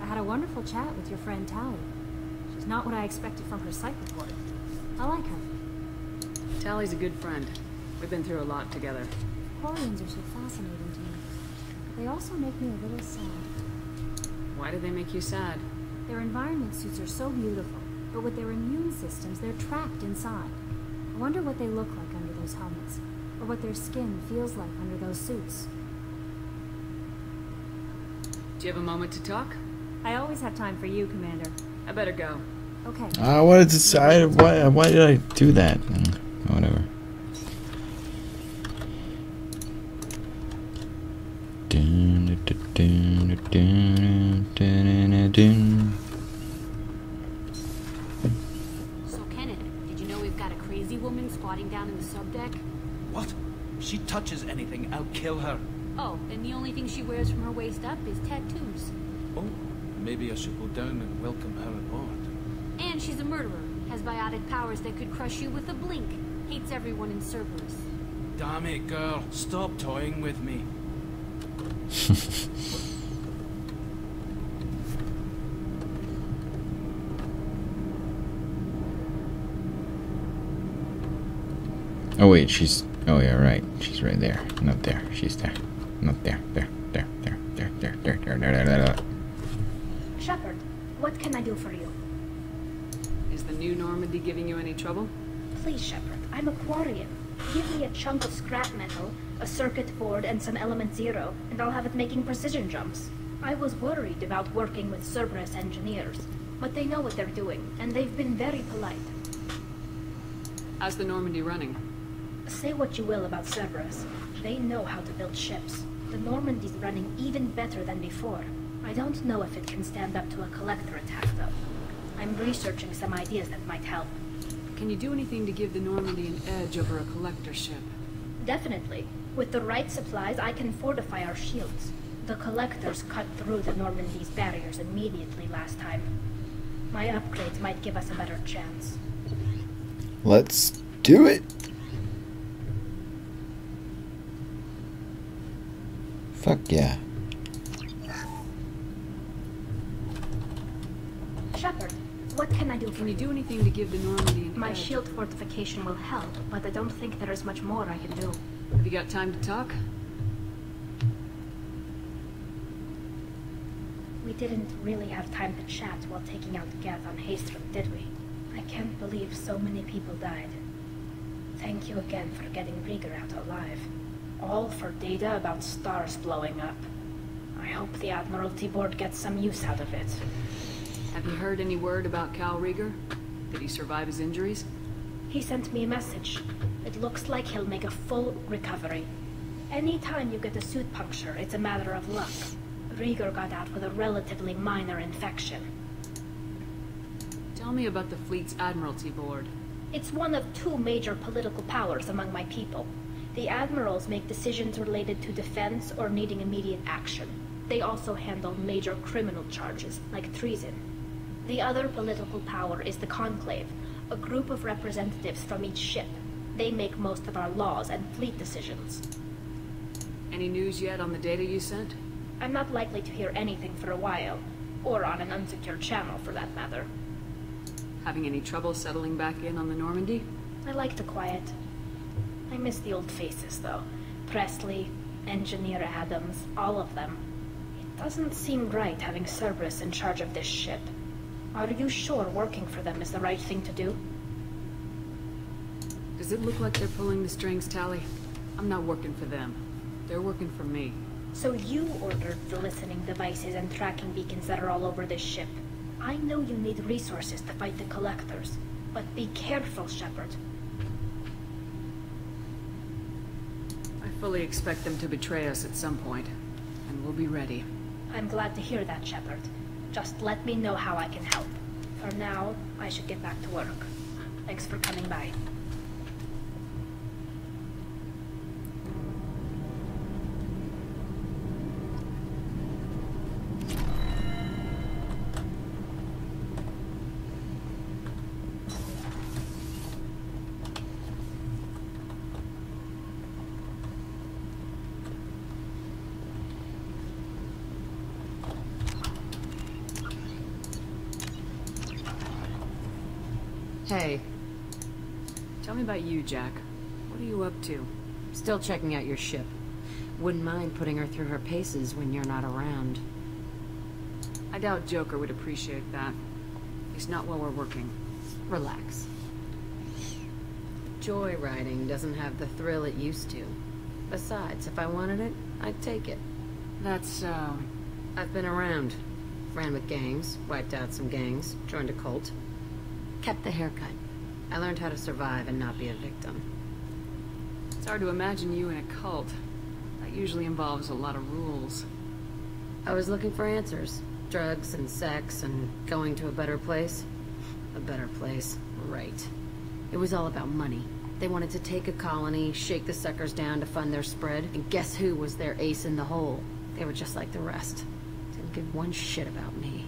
I had a wonderful chat with your friend Tali. She's not what I expected from her psych report. I like her. Tali's a good friend. We've been through a lot together. Quarians are so fascinating to me. They also make me a little sad. Why do they make you sad? Their environment suits are so beautiful, but with their immune systems, they're trapped inside. I wonder what they look like under those helmets, or what their skin feels like under those suits. Do you have a moment to talk? I always have time for you, Commander. I better go. Okay. What did it say? Why did I do that? Whatever. So, Kenneth, did you know we've got a crazy woman squatting down in the subdeck? What? If she touches anything, I'll kill her. Oh, and the only thing she wears from her waist up is tattoos. Oh, maybe I should go down and welcome her aboard. And she's a murderer, has biotic powers that could crush you with a blink, hates everyone in Cerberus. Damn it, girl. Stop toying with me. Oh wait, she's... Oh yeah, right. She's right there. Not there. She's there. Not there. There. Shepard, what can I do for you? Is the new Normandy giving you any trouble? Please, Shepard, I'm a Quarian. Give me a chunk of scrap metal, a circuit board, and some element zero, and I'll have it making precision jumps. I was worried about working with Cerberus engineers, but they know what they're doing, and they've been very polite. How's the Normandy running? Say what you will about Cerberus. They know how to build ships. The Normandy's running even better than before. I don't know if it can stand up to a collector attack, though. I'm researching some ideas that might help. Can you do anything to give the Normandy an edge over a collector ship? Definitely. With the right supplies, I can fortify our shields. The collectors cut through the Normandy's barriers immediately last time. My upgrades might give us a better chance. Let's do it. Fuck yeah. Shepard, what can I do for you? Can you do anything to give the Normandy an My edge? shield fortification will help, but I don't think there is much more I can do. Have you got time to talk? We didn't really have time to chat while taking out Geth on Haystrom, did we? I can't believe so many people died. Thank you again for getting Rieger out alive. All for data about stars blowing up. I hope the Admiralty Board gets some use out of it. Have you heard any word about Cal Rieger? Did he survive his injuries? He sent me a message. It looks like he'll make a full recovery. Anytime you get a suit puncture, it's a matter of luck. Rieger got out with a relatively minor infection. Tell me about the fleet's Admiralty Board. It's one of two major political powers among my people. The admirals make decisions related to defense or needing immediate action. They also handle major criminal charges, like treason. The other political power is the Conclave, a group of representatives from each ship. They make most of our laws and fleet decisions. Any news yet on the data you sent? I'm not likely to hear anything for a while, or on an unsecured channel for that matter. Having any trouble settling back in on the Normandy? I like the quiet. I miss the old faces, though. Presley, Engineer Adams, all of them. It doesn't seem right having Cerberus in charge of this ship. Are you sure working for them is the right thing to do? Does it look like they're pulling the strings, Tali? I'm not working for them. They're working for me. So you ordered the listening devices and tracking beacons that are all over this ship. I know you need resources to fight the Collectors, but be careful, Shepard. I fully expect them to betray us at some point, and we'll be ready. I'm glad to hear that, Shepard. Just let me know how I can help. For now, I should get back to work. Thanks for coming by. Hey. Tell me about you, Jack. What are you up to? Still checking out your ship. Wouldn't mind putting her through her paces when you're not around. I doubt Joker would appreciate that. At least not while we're working. Relax. Joyriding doesn't have the thrill it used to. Besides, if I wanted it, I'd take it. That's so... I've been around. Ran with gangs, wiped out some gangs, joined a cult. Kept the haircut. I learned how to survive and not be a victim. It's hard to imagine you in a cult. That usually involves a lot of rules. I was looking for answers. Drugs and sex and going to a better place. A better place, right. It was all about money. They wanted to take a colony, shake the suckers down to fund their spread, and guess who was their ace in the hole? They were just like the rest. Didn't give one shit about me.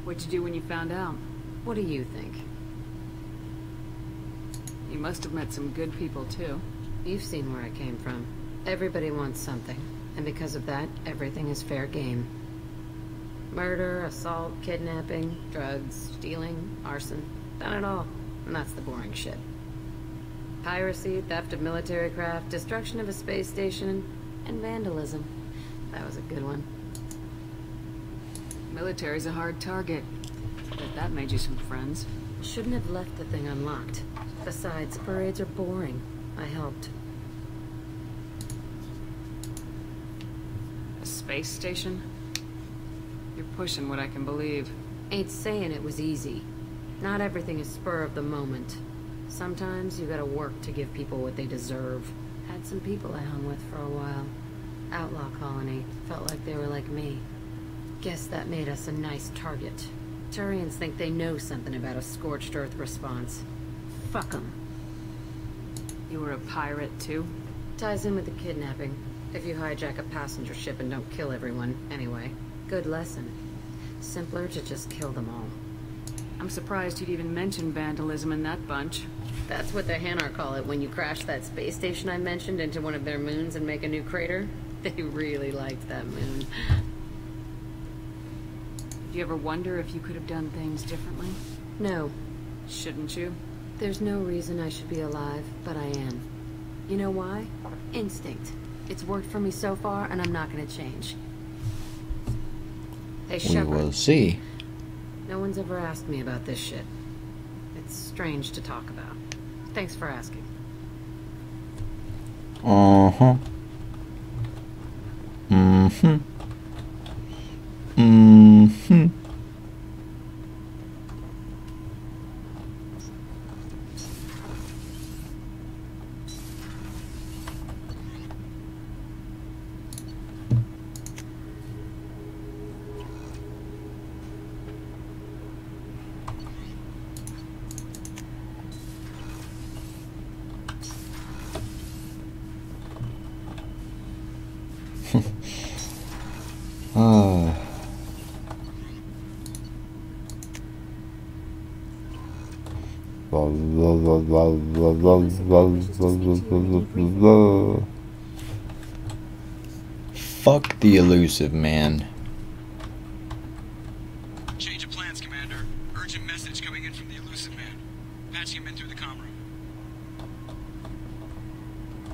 What'd you do when you found out? What do you think? You must have met some good people, too. You've seen where I came from. Everybody wants something, and because of that, everything is fair game. Murder, assault, kidnapping, drugs, stealing, arson. Done it all. And that's the boring shit. Piracy, theft of military craft, destruction of a space station, and vandalism. That was a good one. Military's a hard target. Bet that made you some friends. Shouldn't have left the thing unlocked. Besides, parades are boring. I helped. A space station? You're pushing what I can believe. Ain't saying it was easy. Not everything is spur of the moment. Sometimes you gotta work to give people what they deserve. Had some people I hung with for a while. Outlaw colony. Felt like they were like me. Guess that made us a nice target. Turians think they know something about a scorched earth response. Fuck them. You were a pirate, too? Ties in with the kidnapping. If you hijack a passenger ship and don't kill everyone, anyway. Good lesson. Simpler to just kill them all. I'm surprised you'd even mention vandalism in that bunch. That's what the Hanar call it when you crash that space station I mentioned into one of their moons and make a new crater. They really liked that moon. Do you ever wonder if you could have done things differently? No. Shouldn't you? There's no reason I should be alive, but I am. You know why? Instinct. It's worked for me so far, and I'm not gonna change. Hey, We Shepard. will see. No one's ever asked me about this shit. It's strange to talk about. Thanks for asking. Uh-huh. Mm-hmm. Mm-hmm. Fuck the elusive man. Change of plans, Commander. Urgent message coming in from the elusive man. Patching him in through the comm room.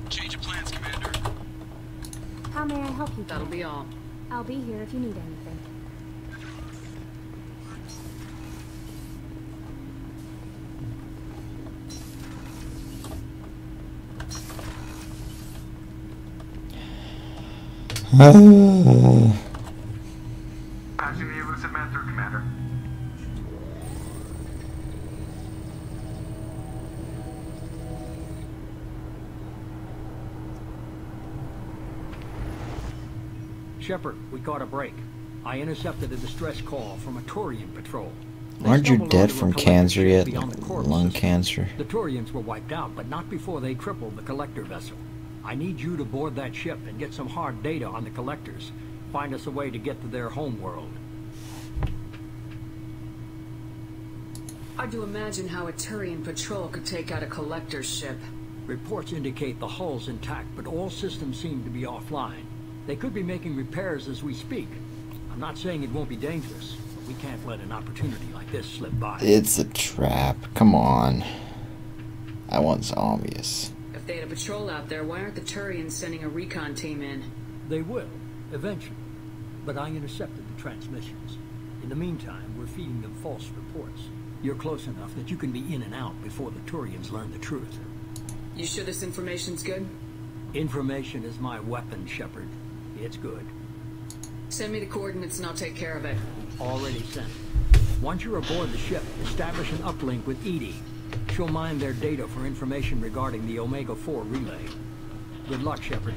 Change of plans, Commander. How may I help you? That'll be all. I'll be here if you need anything. Patching the elusive man through, Commander. Shepard, we caught a break. I intercepted a distress call from a Turian patrol. They Aren't you stumbled dead onto a from collector cancer ship yet? beyond the Like core lung system. cancer? The Turians were wiped out, but not before they crippled the collector vessel. I need you to board that ship and get some hard data on the collectors. Find us a way to get to their homeworld. Hard to imagine how a Turian patrol could take out a collector's ship. Reports indicate the hull's intact, but all systems seem to be offline. They could be making repairs as we speak. I'm not saying it won't be dangerous, but we can't let an opportunity like this slip by. It's a trap. Come on. That one's obvious. If they had a patrol out there, why aren't the Turians sending a recon team in? They will, eventually. But I intercepted the transmissions. In the meantime, we're feeding them false reports. You're close enough that you can be in and out before the Turians learn the truth. You sure this information's good? Information is my weapon, Shepard. It's good. Send me the coordinates and I'll take care of it. Already sent. Once you're aboard the ship, establish an uplink with Edie. She'll mine their data for information regarding the Omega-4 relay. Good luck, Shepard.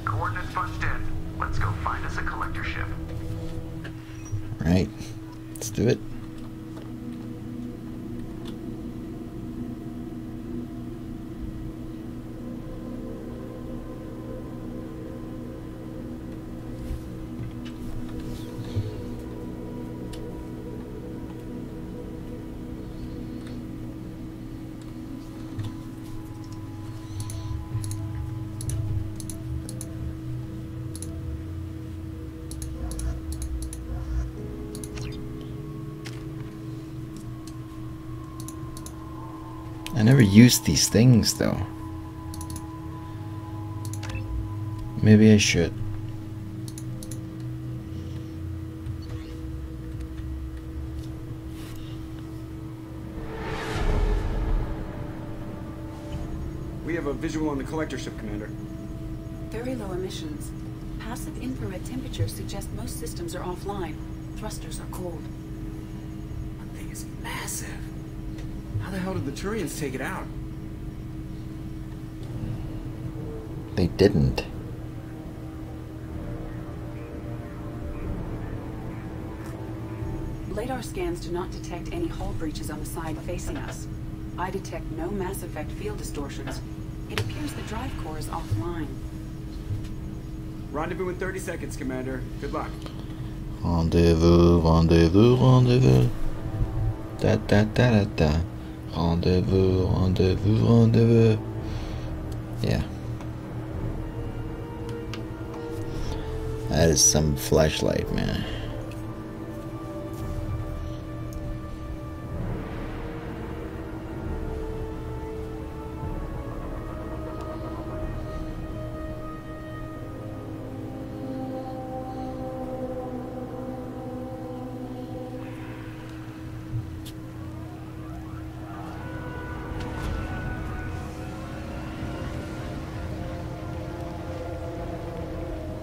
Coordinates punched in. Let's go find us a collector ship. Right. Let's do it. I never used these things though. Maybe I should. We have a visual on the collector ship, Commander. Very low emissions. Passive infrared temperatures suggest most systems are offline. Thrusters are cold. That thing is massive. How the hell did the Turians take it out? They didn't. Radar scans do not detect any hull breaches on the side facing us. I detect no mass effect field distortions. It appears the drive core is offline. Rendezvous in 30 seconds, Commander. Good luck. Rendezvous, rendezvous, rendezvous. Da da da da da. Rendezvous, rendezvous, rendezvous. Yeah. That is some flashlight, man.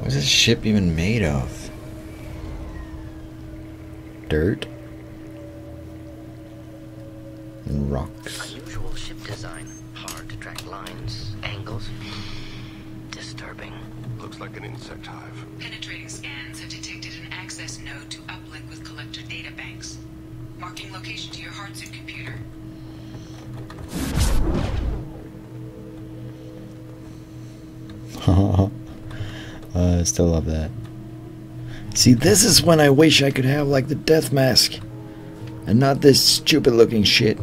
What's this ship even made of? Dirt? And rocks? Unusual ship design. Hard to track lines, angles. Disturbing. Looks like an insect hive. Penetrating scans have detected an access node to uplink with collector data banks. Marking location to your hardsuit computer. I still love that. See, this is when I wish I could have like the death mask and not this stupid looking shit.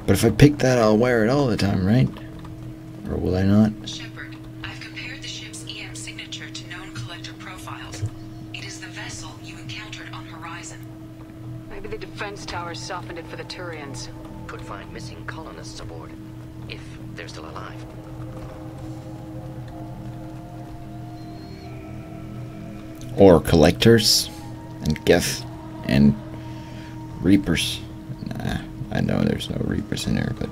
But if I pick that, I'll wear it all the time, right? Or will I not? Shepard, I've compared the ship's EM signature to known collector profiles. It is the vessel you encountered on Horizon. Maybe the defense towers softened it for the Turians. Could find missing colonists aboard, if they're still alive. Or collectors and Geth and Reapers. Nah, I know there's no Reapers in there, but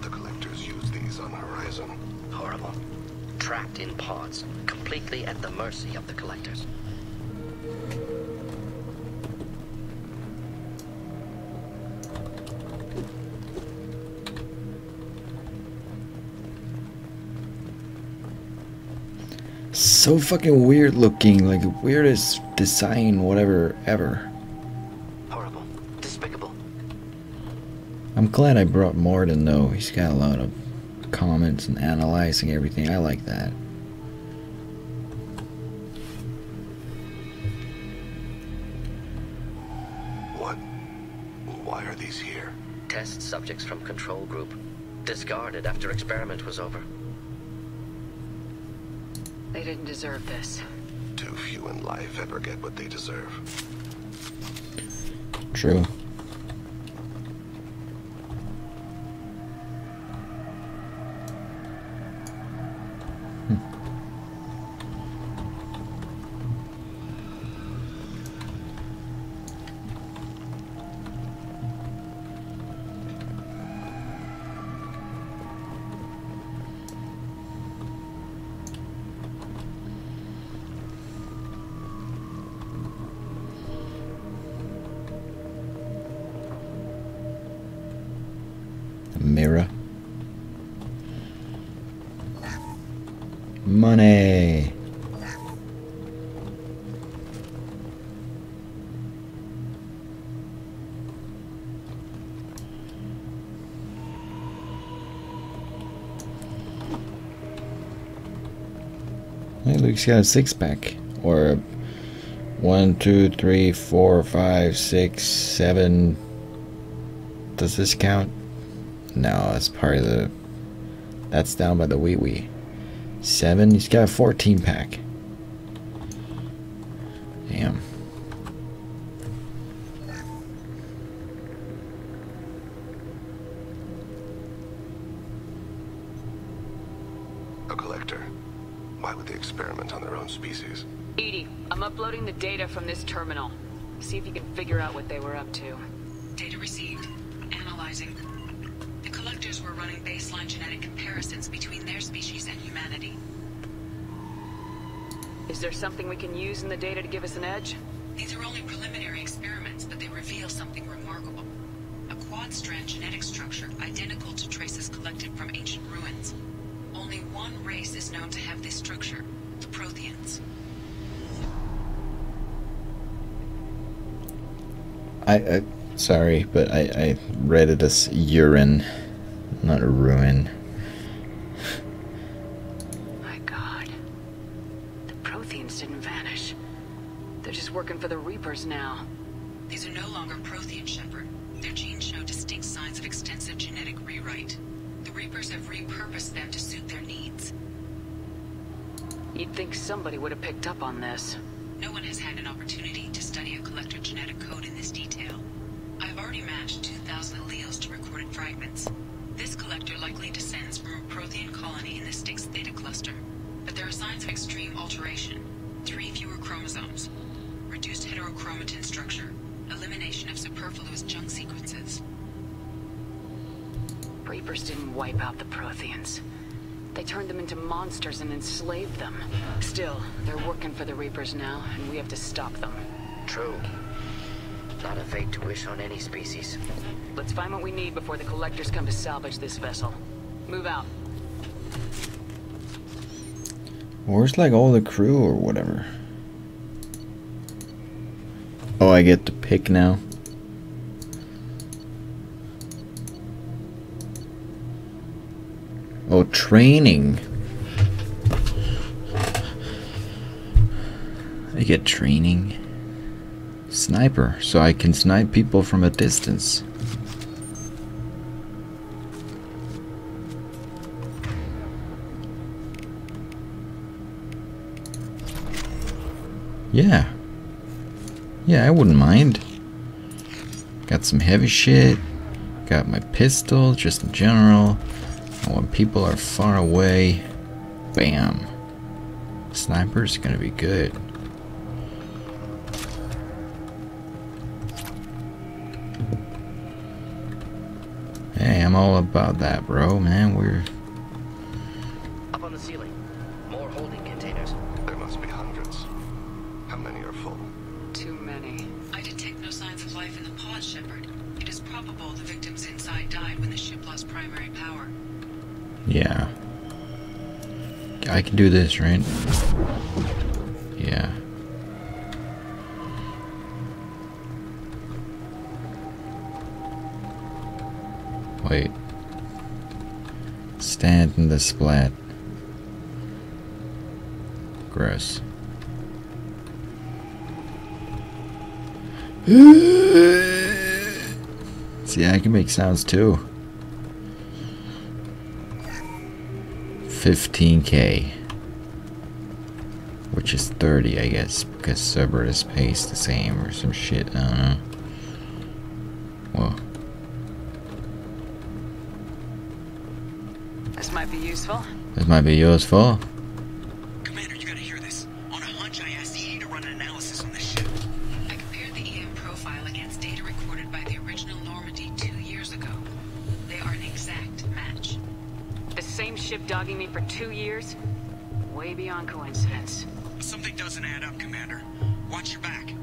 The collectors use these on Horizon. Horrible. Trapped in pods, completely at the mercy of the collectors. so fucking weird looking, like weirdest design whatever ever. Horrible. Despicable. I'm glad I brought Morden though. He's got a lot of comments and analyzing everything. I like that. Why are these here? Test subjects from control group. Discarded after experiment was over. They didn't deserve this. Too few in life ever get what they deserve. True. Mirror. Money. Hey, Luke's got a six-pack. Or 1, 2, 3, 4, 5, 6, 7. Does this count? No, that's part of the... That's down by the wee-wee. 7? He's got a 14-pack. Damn. A collector. Why would they experiment on their own species? Edie, I'm uploading the data from this terminal. See if you can figure out what they were up to. Data received. Analyzing. The collectors were running baseline genetic comparisons between their species and humanity. Is there something we can use in the data to give us an edge? These are only preliminary experiments, but they reveal something remarkable. A quad-strand genetic structure identical to traces collected from ancient ruins. Only one race is known to have this structure, the Protheans. Sorry, but I read it as urine, not a ruin. My God. The just working for the Reapers now. These are no longer Prothean, Shepard. Their genes show distinct signs of extensive genetic rewrite. The Reapers have repurposed them to suit their needs. You'd think somebody would have picked up on this. No one has had an opportunity to study a collector genetic code in this detail. I've already matched 2,000 alleles to recorded fragments. This collector likely descends from a Prothean colony in the Styx Theta cluster. But there are signs of extreme alteration. 3 fewer chromosomes. Reduced heterochromatin structure. Elimination of superfluous junk sequences. Reapers didn't wipe out the Protheans. They turned them into monsters and enslaved them. Still, they're working for the Reapers now, and we have to stop them. True. Not a fate to wish on any species. Let's find what we need before the Collectors come to salvage this vessel. Move out. Where's like all the crew or whatever? Oh, I get to pick now. Oh, training. I get training. Sniper, so I can snipe people from a distance. Yeah. Yeah, I wouldn't mind. Got some heavy shit. Got my pistol, just in general. And when people are far away, bam. Sniper's gonna be good. Hey, I'm all about that, bro, man. We're up on the ceiling. More holding containers. There must be hundreds. How many are full? Too many. I detect no signs of life in the pod, Shepard. It is probable the victims inside died when the ship lost primary power. yeah. I can do this, right? Yeah. Wait. Stand in the splat. Gross. See, I can make sounds too. 15k. Which is 30, I guess, because Cerberus pays the same or some shit, I don't know. Whoa. This might be useful. This might be useful. Commander, you gotta hear this. On a hunch, I asked EE to run an analysis on this ship. I compared the EM profile against data recorded by the original Normandy 2 years ago. They are an exact match. The same ship dogging me for 2 years? Way beyond coincidence. Something doesn't add up, Commander. Watch your back.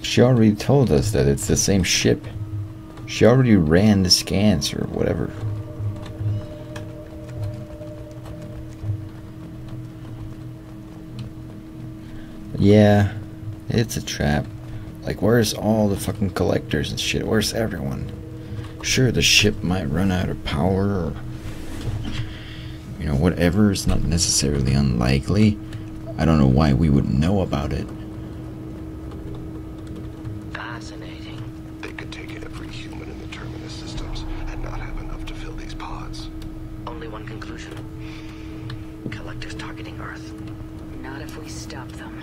She already told us that it's the same ship. She already ran the scans or whatever. Yeah, it's a trap. Like, where's all the fucking collectors and shit? Where's everyone? Sure, the ship might run out of power or, you know, whatever is not necessarily unlikely. I don't know why we wouldn't know about it. Fascinating. They could take in every human in the Terminus systems and not have enough to fill these pods. Only one conclusion. Collectors targeting Earth. Not if we stop them.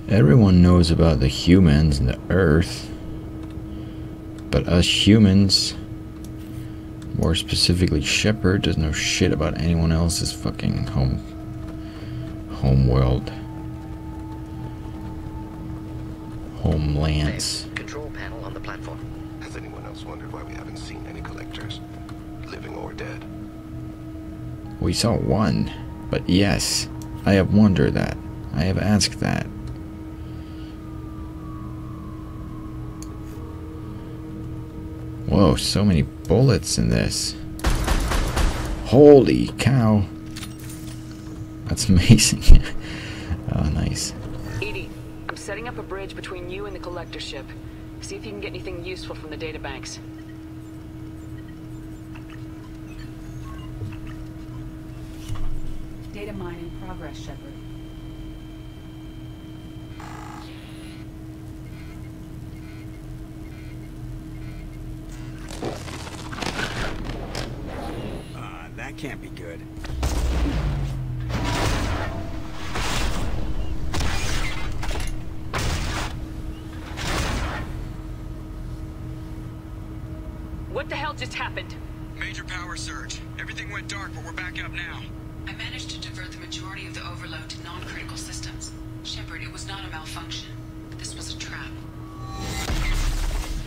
Everyone knows about the humans and the Earth, but us humans, more specifically Shepard, doesn't know shit about anyone else's fucking home world, homelands. Control panel on the platform. Has anyone else wondered why we haven't seen any collectors, living or dead? We saw one, but yes, I have wondered that. I have asked that. Whoa, so many bullets in this. Holy cow. That's amazing. Oh, nice. Edie, I'm setting up a bridge between you and the collector ship. See if you can get anything useful from the databanks. Data mine in progress, Shepard. That can't be good. What the hell just happened? Major power surge. Everything went dark, but we're back up now. I managed to divert the majority of the overload to non-critical systems. Shepard, it was not a malfunction. This was a trap.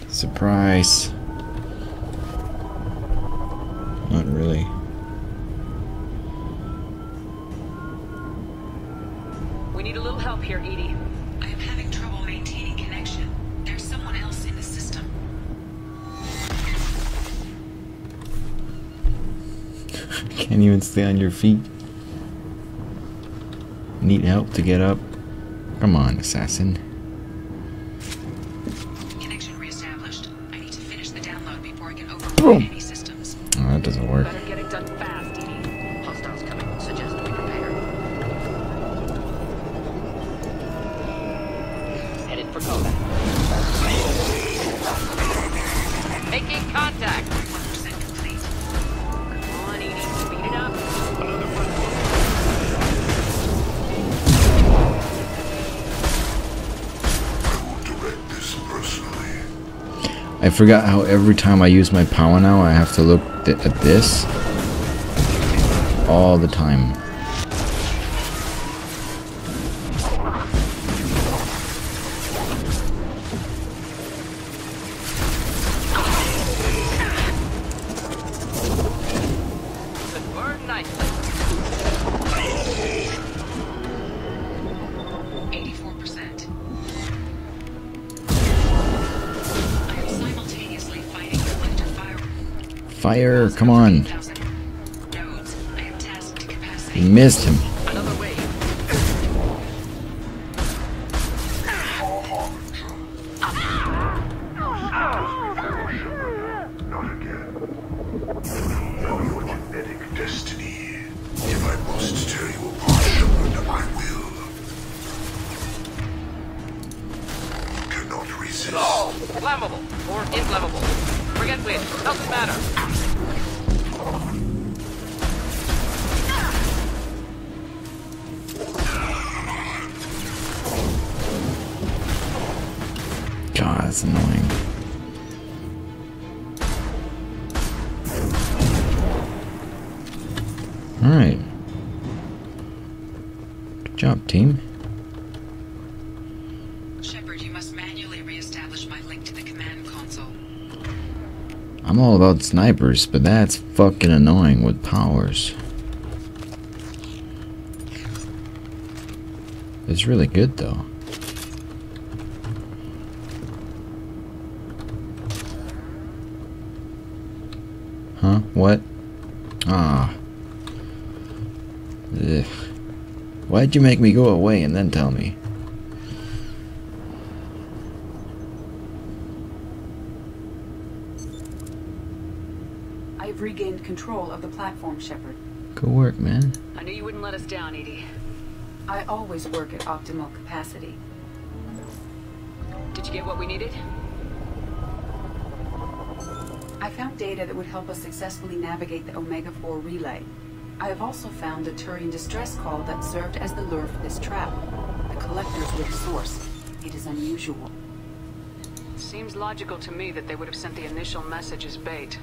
Surprise. Not really. We need a little help here, Edie. I am having trouble maintaining connection. There's someone else in the system. Can't even stay on your feet. Need help to get up? Come on, assassin. Connection reestablished. I need to finish the download before I can override any systems. Oh, that doesn't work. Better get it done fast, Edie. Hostiles coming. Suggest we prepare. Headed for combat. Making contact. 1% complete. Come on, Edie. Speed it up. I forgot how every time I use my power now, I have to look at this all the time. Burn nicely. 84%. I am simultaneously fighting collector fire. Fire, come on. Nodes. I am tasked to capacity. You missed him. Another wave. Not again. Know your genetic destiny. If I must tear you apart, Shepard, I will. You cannot resist. No! Flammable or inflammable. Forget which. Doesn't matter. God, that's annoying. Alright. Good job, team. Shepard, you must manually reestablish my link to the command console. I'm all about snipers, but that's fucking annoying with powers. It's really good though. Huh? What? Ah. Ugh. Why'd you make me go away and then tell me? I've regained control of the platform, Shepard. Good work, man. I knew you wouldn't let us down, Edie. I always work at optimal capacity. Did you get what we needed? I found data that would help us successfully navigate the Omega-4 relay. I have also found the Turian distress call that served as the lure for this trap. The collectors were the source. It is unusual. Seems logical to me that they would have sent the initial message as bait.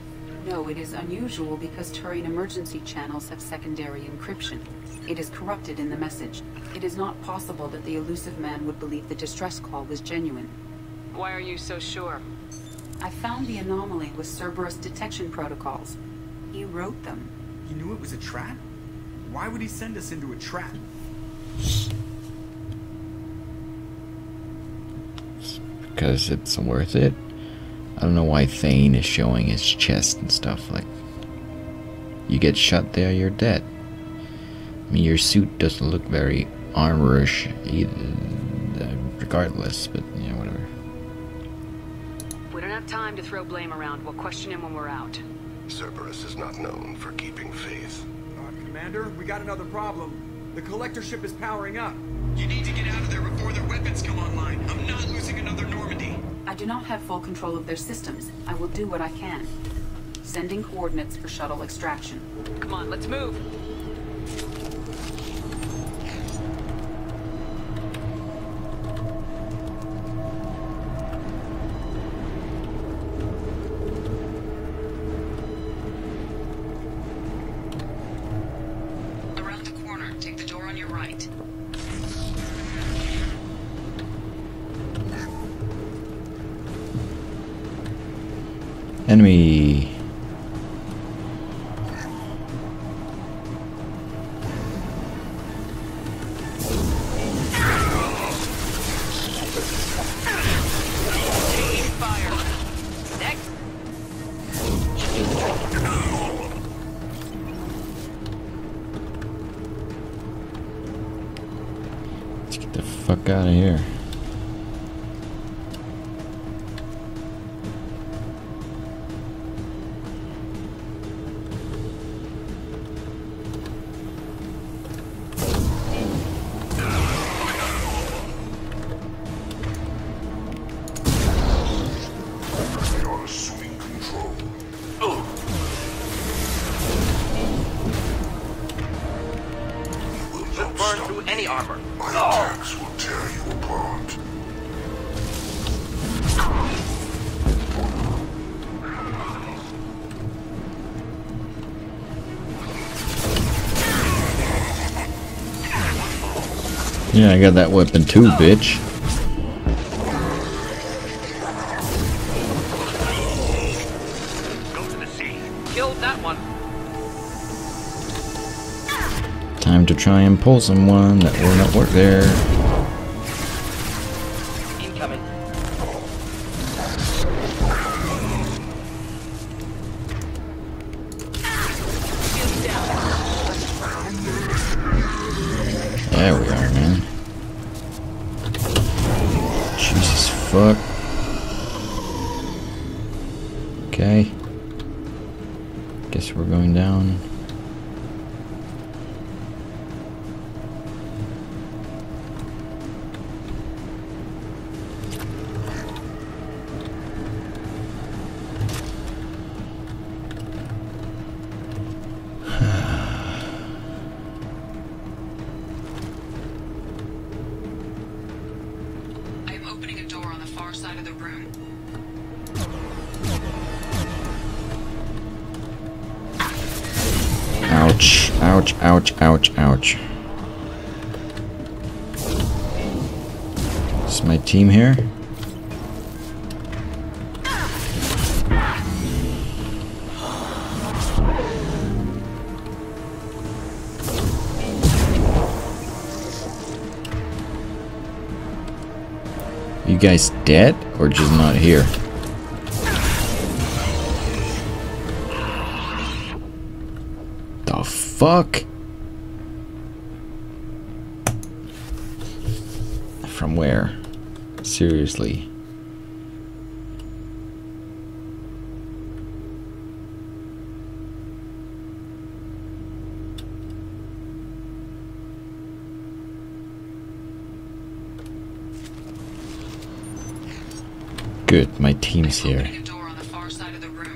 No, it is unusual because Turian emergency channels have secondary encryption. It is corrupted in the message. It is not possible that the elusive man would believe the distress call was genuine. Why are you so sure? I found the anomaly with Cerberus detection protocols. He wrote them. He knew it was a trap? Why would he send us into a trap? Because it's worth it. I don't know why Thane is showing his chest and stuff. Like, you get shot there, you're dead. I mean, your suit doesn't look very armorish either, regardless, but yeah, whatever. got time to throw blame around. We'll question him when we're out. Cerberus is not known for keeping faith. Commander, we got another problem. The collector ship is powering up. You need to get out of there before their weapons come online. I'm not losing another Normandy. I do not have full control of their systems. I will do what I can. Sending coordinates for shuttle extraction. Come on, let's move. Around the corner, take the door on your right. Enemy. Let's get the fuck out of here. Burn through any armor. My attacks will tear you apart. Yeah, I got that weapon too, bitch. Go to the sea. Killed that one. Time to try and pull someone that will not work there. Incoming. There we are, man. Jesus fuck. Okay. Guess we're going down. I am opening a door on the far side of the room. Ouch, ouch, ouch, ouch, ouch. Is my team here? You guys dead or just not here? The fuck? From where? Seriously. Good, my team's here. Opening a door on the far side of the room.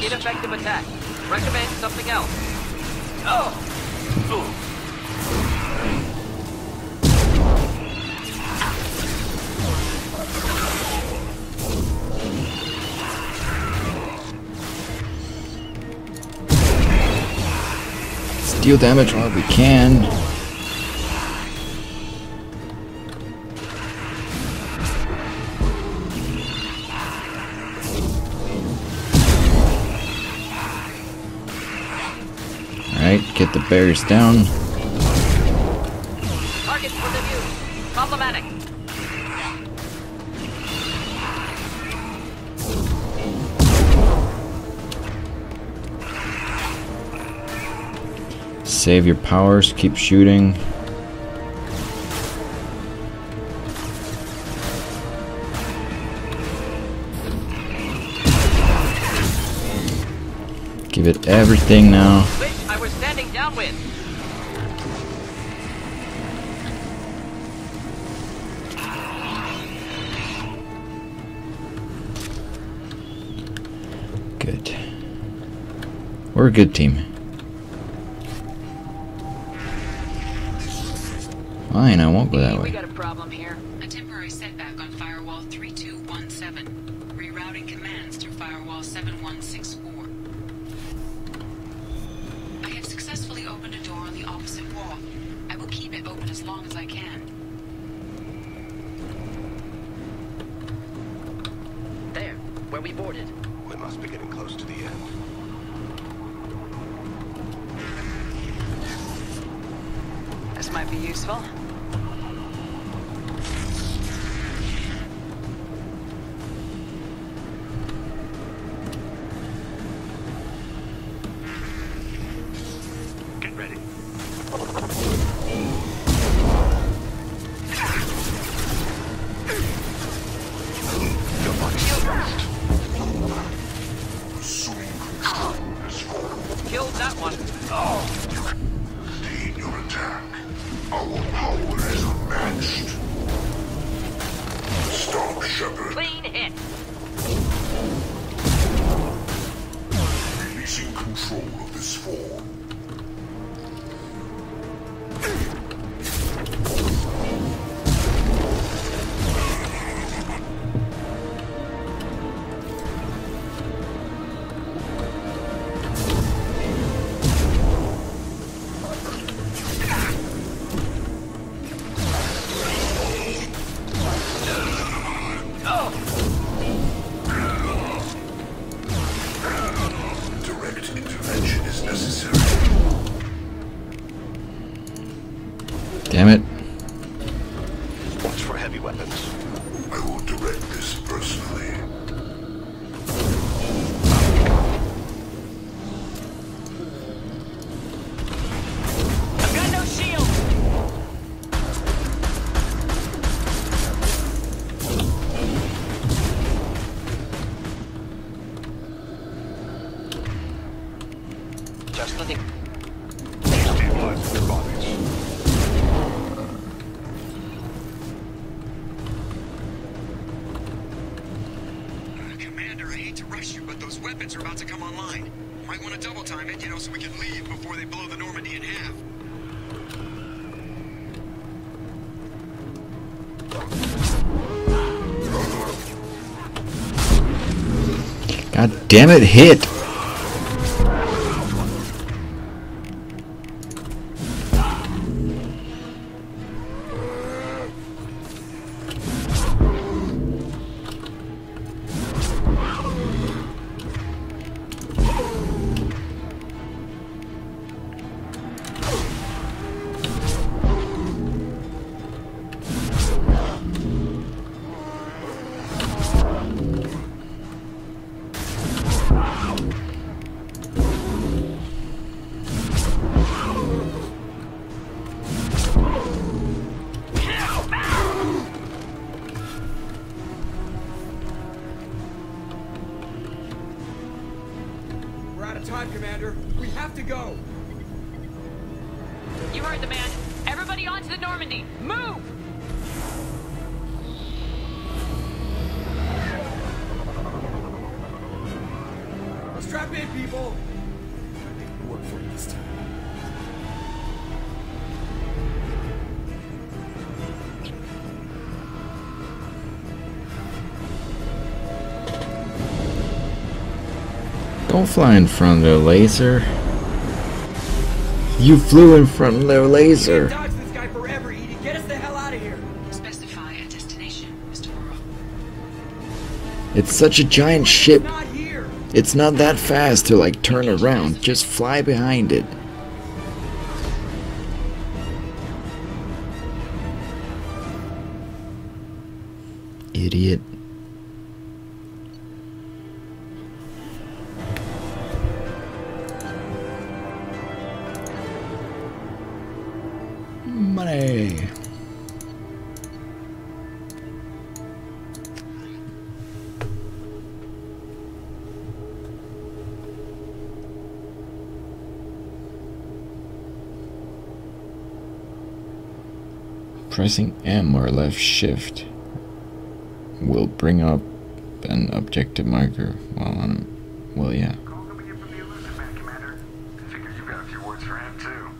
Ineffective attack. Recommend something else. Oh! Deal damage while we can. Alright, get the bears down. Targets within view. Problematic. Save your powers, keep shooting. Give it everything now. Wish I was standing downwind. Good. We're a good team. Fine, I won't go that way. We got a problem here. A temporary setback on firewall 3217. Rerouting commands through firewall 7164. I have successfully opened a door on the opposite wall. I will keep it open as long as I can. There, where we boarded. We must be getting close to the end. This might be useful. Get ready. Killed that one. Indeed, your attack. Our power is unmatched. Stop, Shepard. Clean hit. Releasing control of this form. Direct intervention is necessary. Damn it. Watch for heavy weapons. I will direct this personally. I've got no shield. Just letting. Stabilize their bodies. Commander, I hate to rush you, but those weapons are about to come online. Might want to double time it, so we can leave before they blow the Normandy in half. God damn it, hit! We're out of time, Commander. We have to go. You heard the man. Everybody onto the Normandy. Move! Strap in, people. Work for you this time. Don't fly in front of their laser. You flew in front of their laser. Dodge this guy forever, Edie. Get us the hell out of here. Specify a destination, Mr. Burrow. It's such a giant ship. Not here. It's not that fast to like turn around. Just fly behind it. Idiot. Money. Pressing M or left shift will bring up an objective marker while on. Well, yeah. Figured you've got a few words for him too.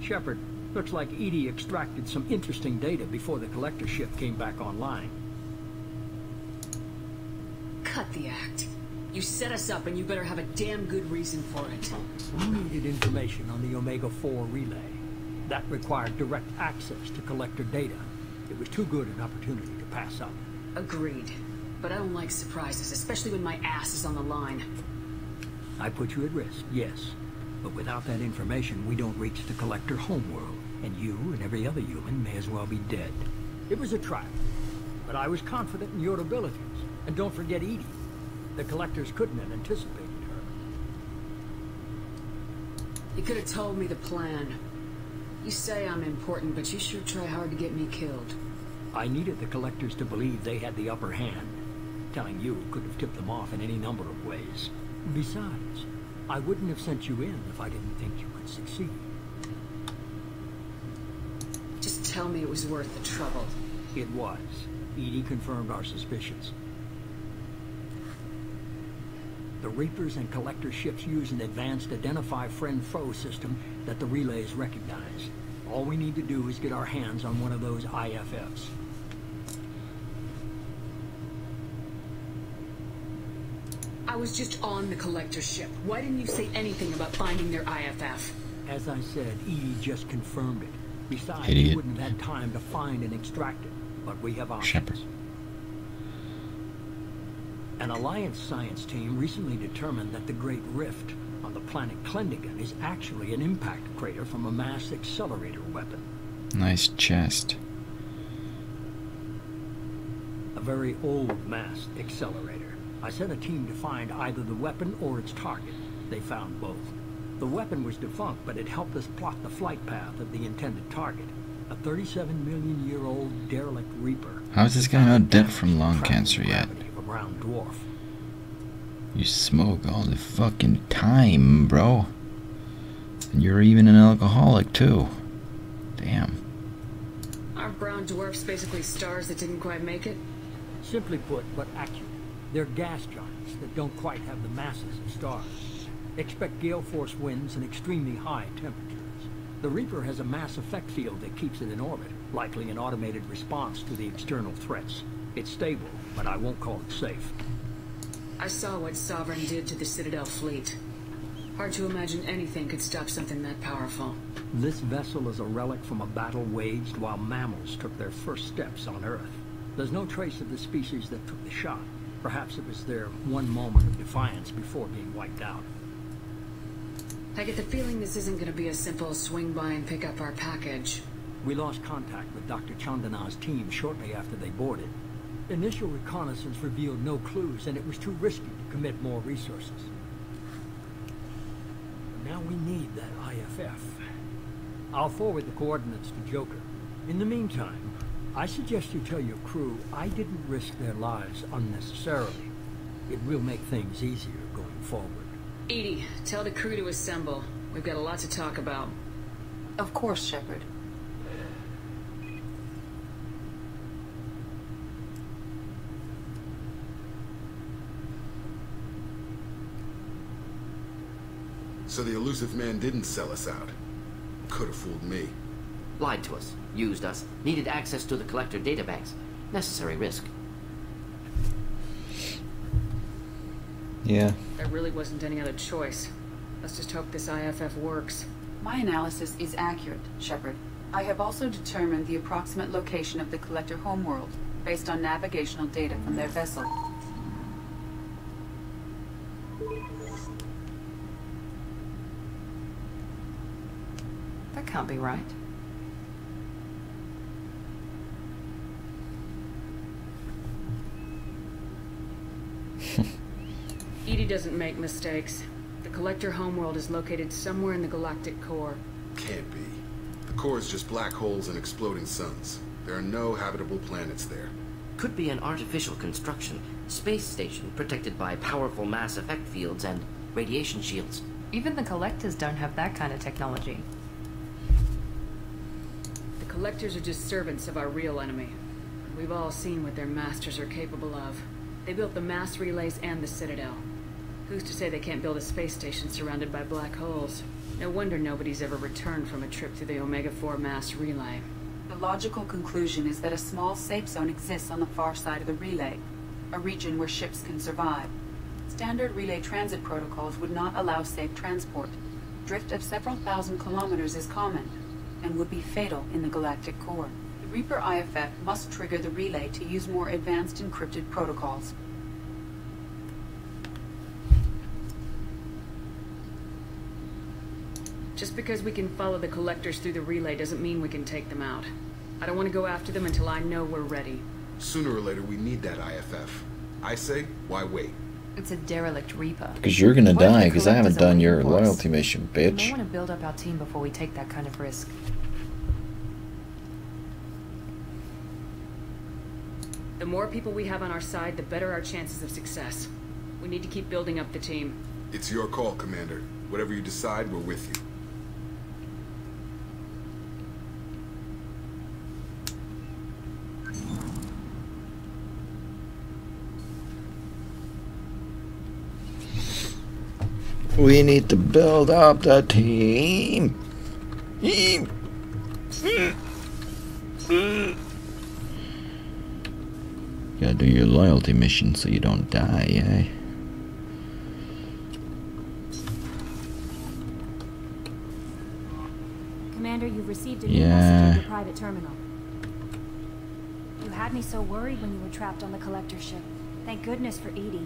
Shepard, looks like Edie extracted some interesting data before the collector ship came back online. Cut the act. You set us up and you better have a damn good reason for it. We needed information on the Omega-4 relay. That required direct access to collector data. It was too good an opportunity to pass up. Agreed. But I don't like surprises, especially when my ass is on the line. I put you at risk, yes. But without that information, we don't reach the collector homeworld. And you and every other human may as well be dead. It was a trap. But I was confident in your abilities. And don't forget Edie. The collectors couldn't have anticipated her. You could have told me the plan. You say I'm important, but you sure try hard to get me killed. I needed the collectors to believe they had the upper hand. Telling you could have tipped them off in any number of ways. Besides, I wouldn't have sent you in if I didn't think you could succeed. Just tell me it was worth the trouble. It was. Edie confirmed our suspicions. The Reapers and Collector ships use an advanced Identify Friend-Foe system that the relays recognize. All we need to do is get our hands on one of those IFFs. I was just on the Collector ship. Why didn't you say anything about finding their IFF? As I said, Edie just confirmed it. Besides, Idiot. we wouldn't have had time to find and extract it. But we have options. Shepard. An Alliance science team recently determined that the Great Rift on the planet Klendigan is actually an impact crater from a mass accelerator weapon. Nice chest. A very old mass accelerator. I sent a team to find either the weapon or its target. They found both. The weapon was defunct, but it helped us plot the flight path of the intended target. A 37-million-year-old derelict Reaper. How is this guy not dead from lung cancer yet? A brown dwarf. You smoke all the fucking time, bro. And you're even an alcoholic, too. Damn. Are brown dwarfs basically stars that didn't quite make it? Simply put, but accurate. They're gas giants that don't quite have the masses of stars. Expect gale force winds and extremely high temperatures. The Reaper has a mass effect field that keeps it in orbit, likely an automated response to the external threats. It's stable, but I won't call it safe. I saw what Sovereign did to the Citadel fleet. Hard to imagine anything could stop something that powerful. This vessel is a relic from a battle waged while mammals took their first steps on Earth. There's no trace of the species that took the shot. Perhaps it was their one moment of defiance before being wiped out. I get the feeling this isn't going to be a simple swing by and pick up our package. We lost contact with Dr. Chandana's team shortly after they boarded. Initial reconnaissance revealed no clues, and it was too risky to commit more resources. Now we need that IFF. I'll forward the coordinates to Joker. In the meantime, I suggest you tell your crew I didn't risk their lives unnecessarily. It will make things easier going forward. Edie, tell the crew to assemble. We've got a lot to talk about. Of course, Shepard. So the elusive man didn't sell us out. Could have fooled me. Lied to us, used us, needed access to the collector databanks. Necessary risk. Yeah. There really wasn't any other choice. Let's just hope this IFF works. My analysis is accurate, Shepard. I have also determined the approximate location of the collector homeworld, based on navigational data from their vessel. That can't be right. EDI doesn't make mistakes. The Collector homeworld is located somewhere in the galactic core. Can't be. The core is just black holes and exploding suns. There are no habitable planets there. Could be an artificial construction. Space station protected by powerful mass effect fields and radiation shields. Even the Collectors don't have that kind of technology. The Collectors are just servants of our real enemy. We've all seen what their masters are capable of. They built the mass relays and the Citadel. Who's to say they can't build a space station surrounded by black holes? No wonder nobody's ever returned from a trip through the Omega-4 mass relay. The logical conclusion is that a small safe zone exists on the far side of the relay, a region where ships can survive. Standard relay transit protocols would not allow safe transport. Drift of several thousand kilometers is common, and would be fatal in the galactic core. The Reaper IFF must trigger the relay to use more advanced encrypted protocols. Just because we can follow the Collectors through the relay doesn't mean we can take them out. I don't want to go after them until I know we're ready. Sooner or later, we need that IFF. I say, why wait? It's a derelict Reaper. Because you're gonna What if die, the because I haven't Collectors are done your waiting for us? loyalty mission, We may bitch. want to build up our team before we take that kind of risk. The more people we have on our side, the better our chances of success. We need to keep building up the team. It's your call, Commander. Whatever you decide, we're with you. We need to build up the team. Gotta do your loyalty mission so you don't die, eh? Commander, you've received a new Yeah. message at your private terminal. You had me so worried when you were trapped on the Collector ship. Thank goodness for EDI.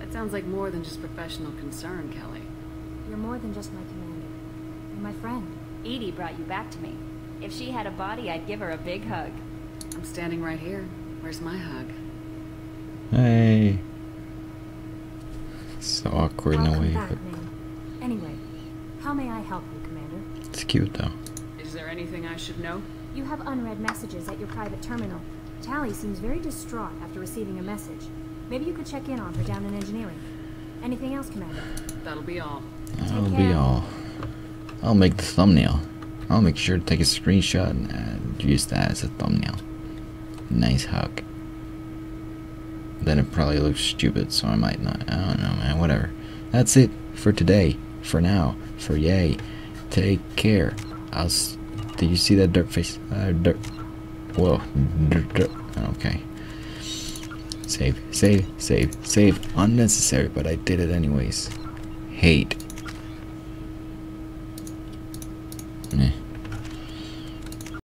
That sounds like more than just professional concern, Kelly. You're more than just my commander. You're my friend. EDI brought you back to me. If she had a body, I'd give her a big hug. I'm standing right here. Where's my hug? Hey. So awkward in a Welcome way, back, but Ming. Anyway, how may I help you, Commander? it's cute though. Is there anything I should know? You have unread messages at your private terminal. Tali seems very distraught after receiving a message. Maybe you could check in on her down in engineering. Anything else, Commander? That'll be all. That'll be all. I'll make the thumbnail. I'll make sure to take a screenshot and use that as a thumbnail. Nice hug. Then it probably looks stupid, so I might not. I don't know, man. Whatever. That's it for today. For now. For yay. Take care. Did you see that dirt face? Dirt. Whoa. Dirt. Okay. Save. Save. Save. Save. Unnecessary, but I did it anyways. Hate. Meh.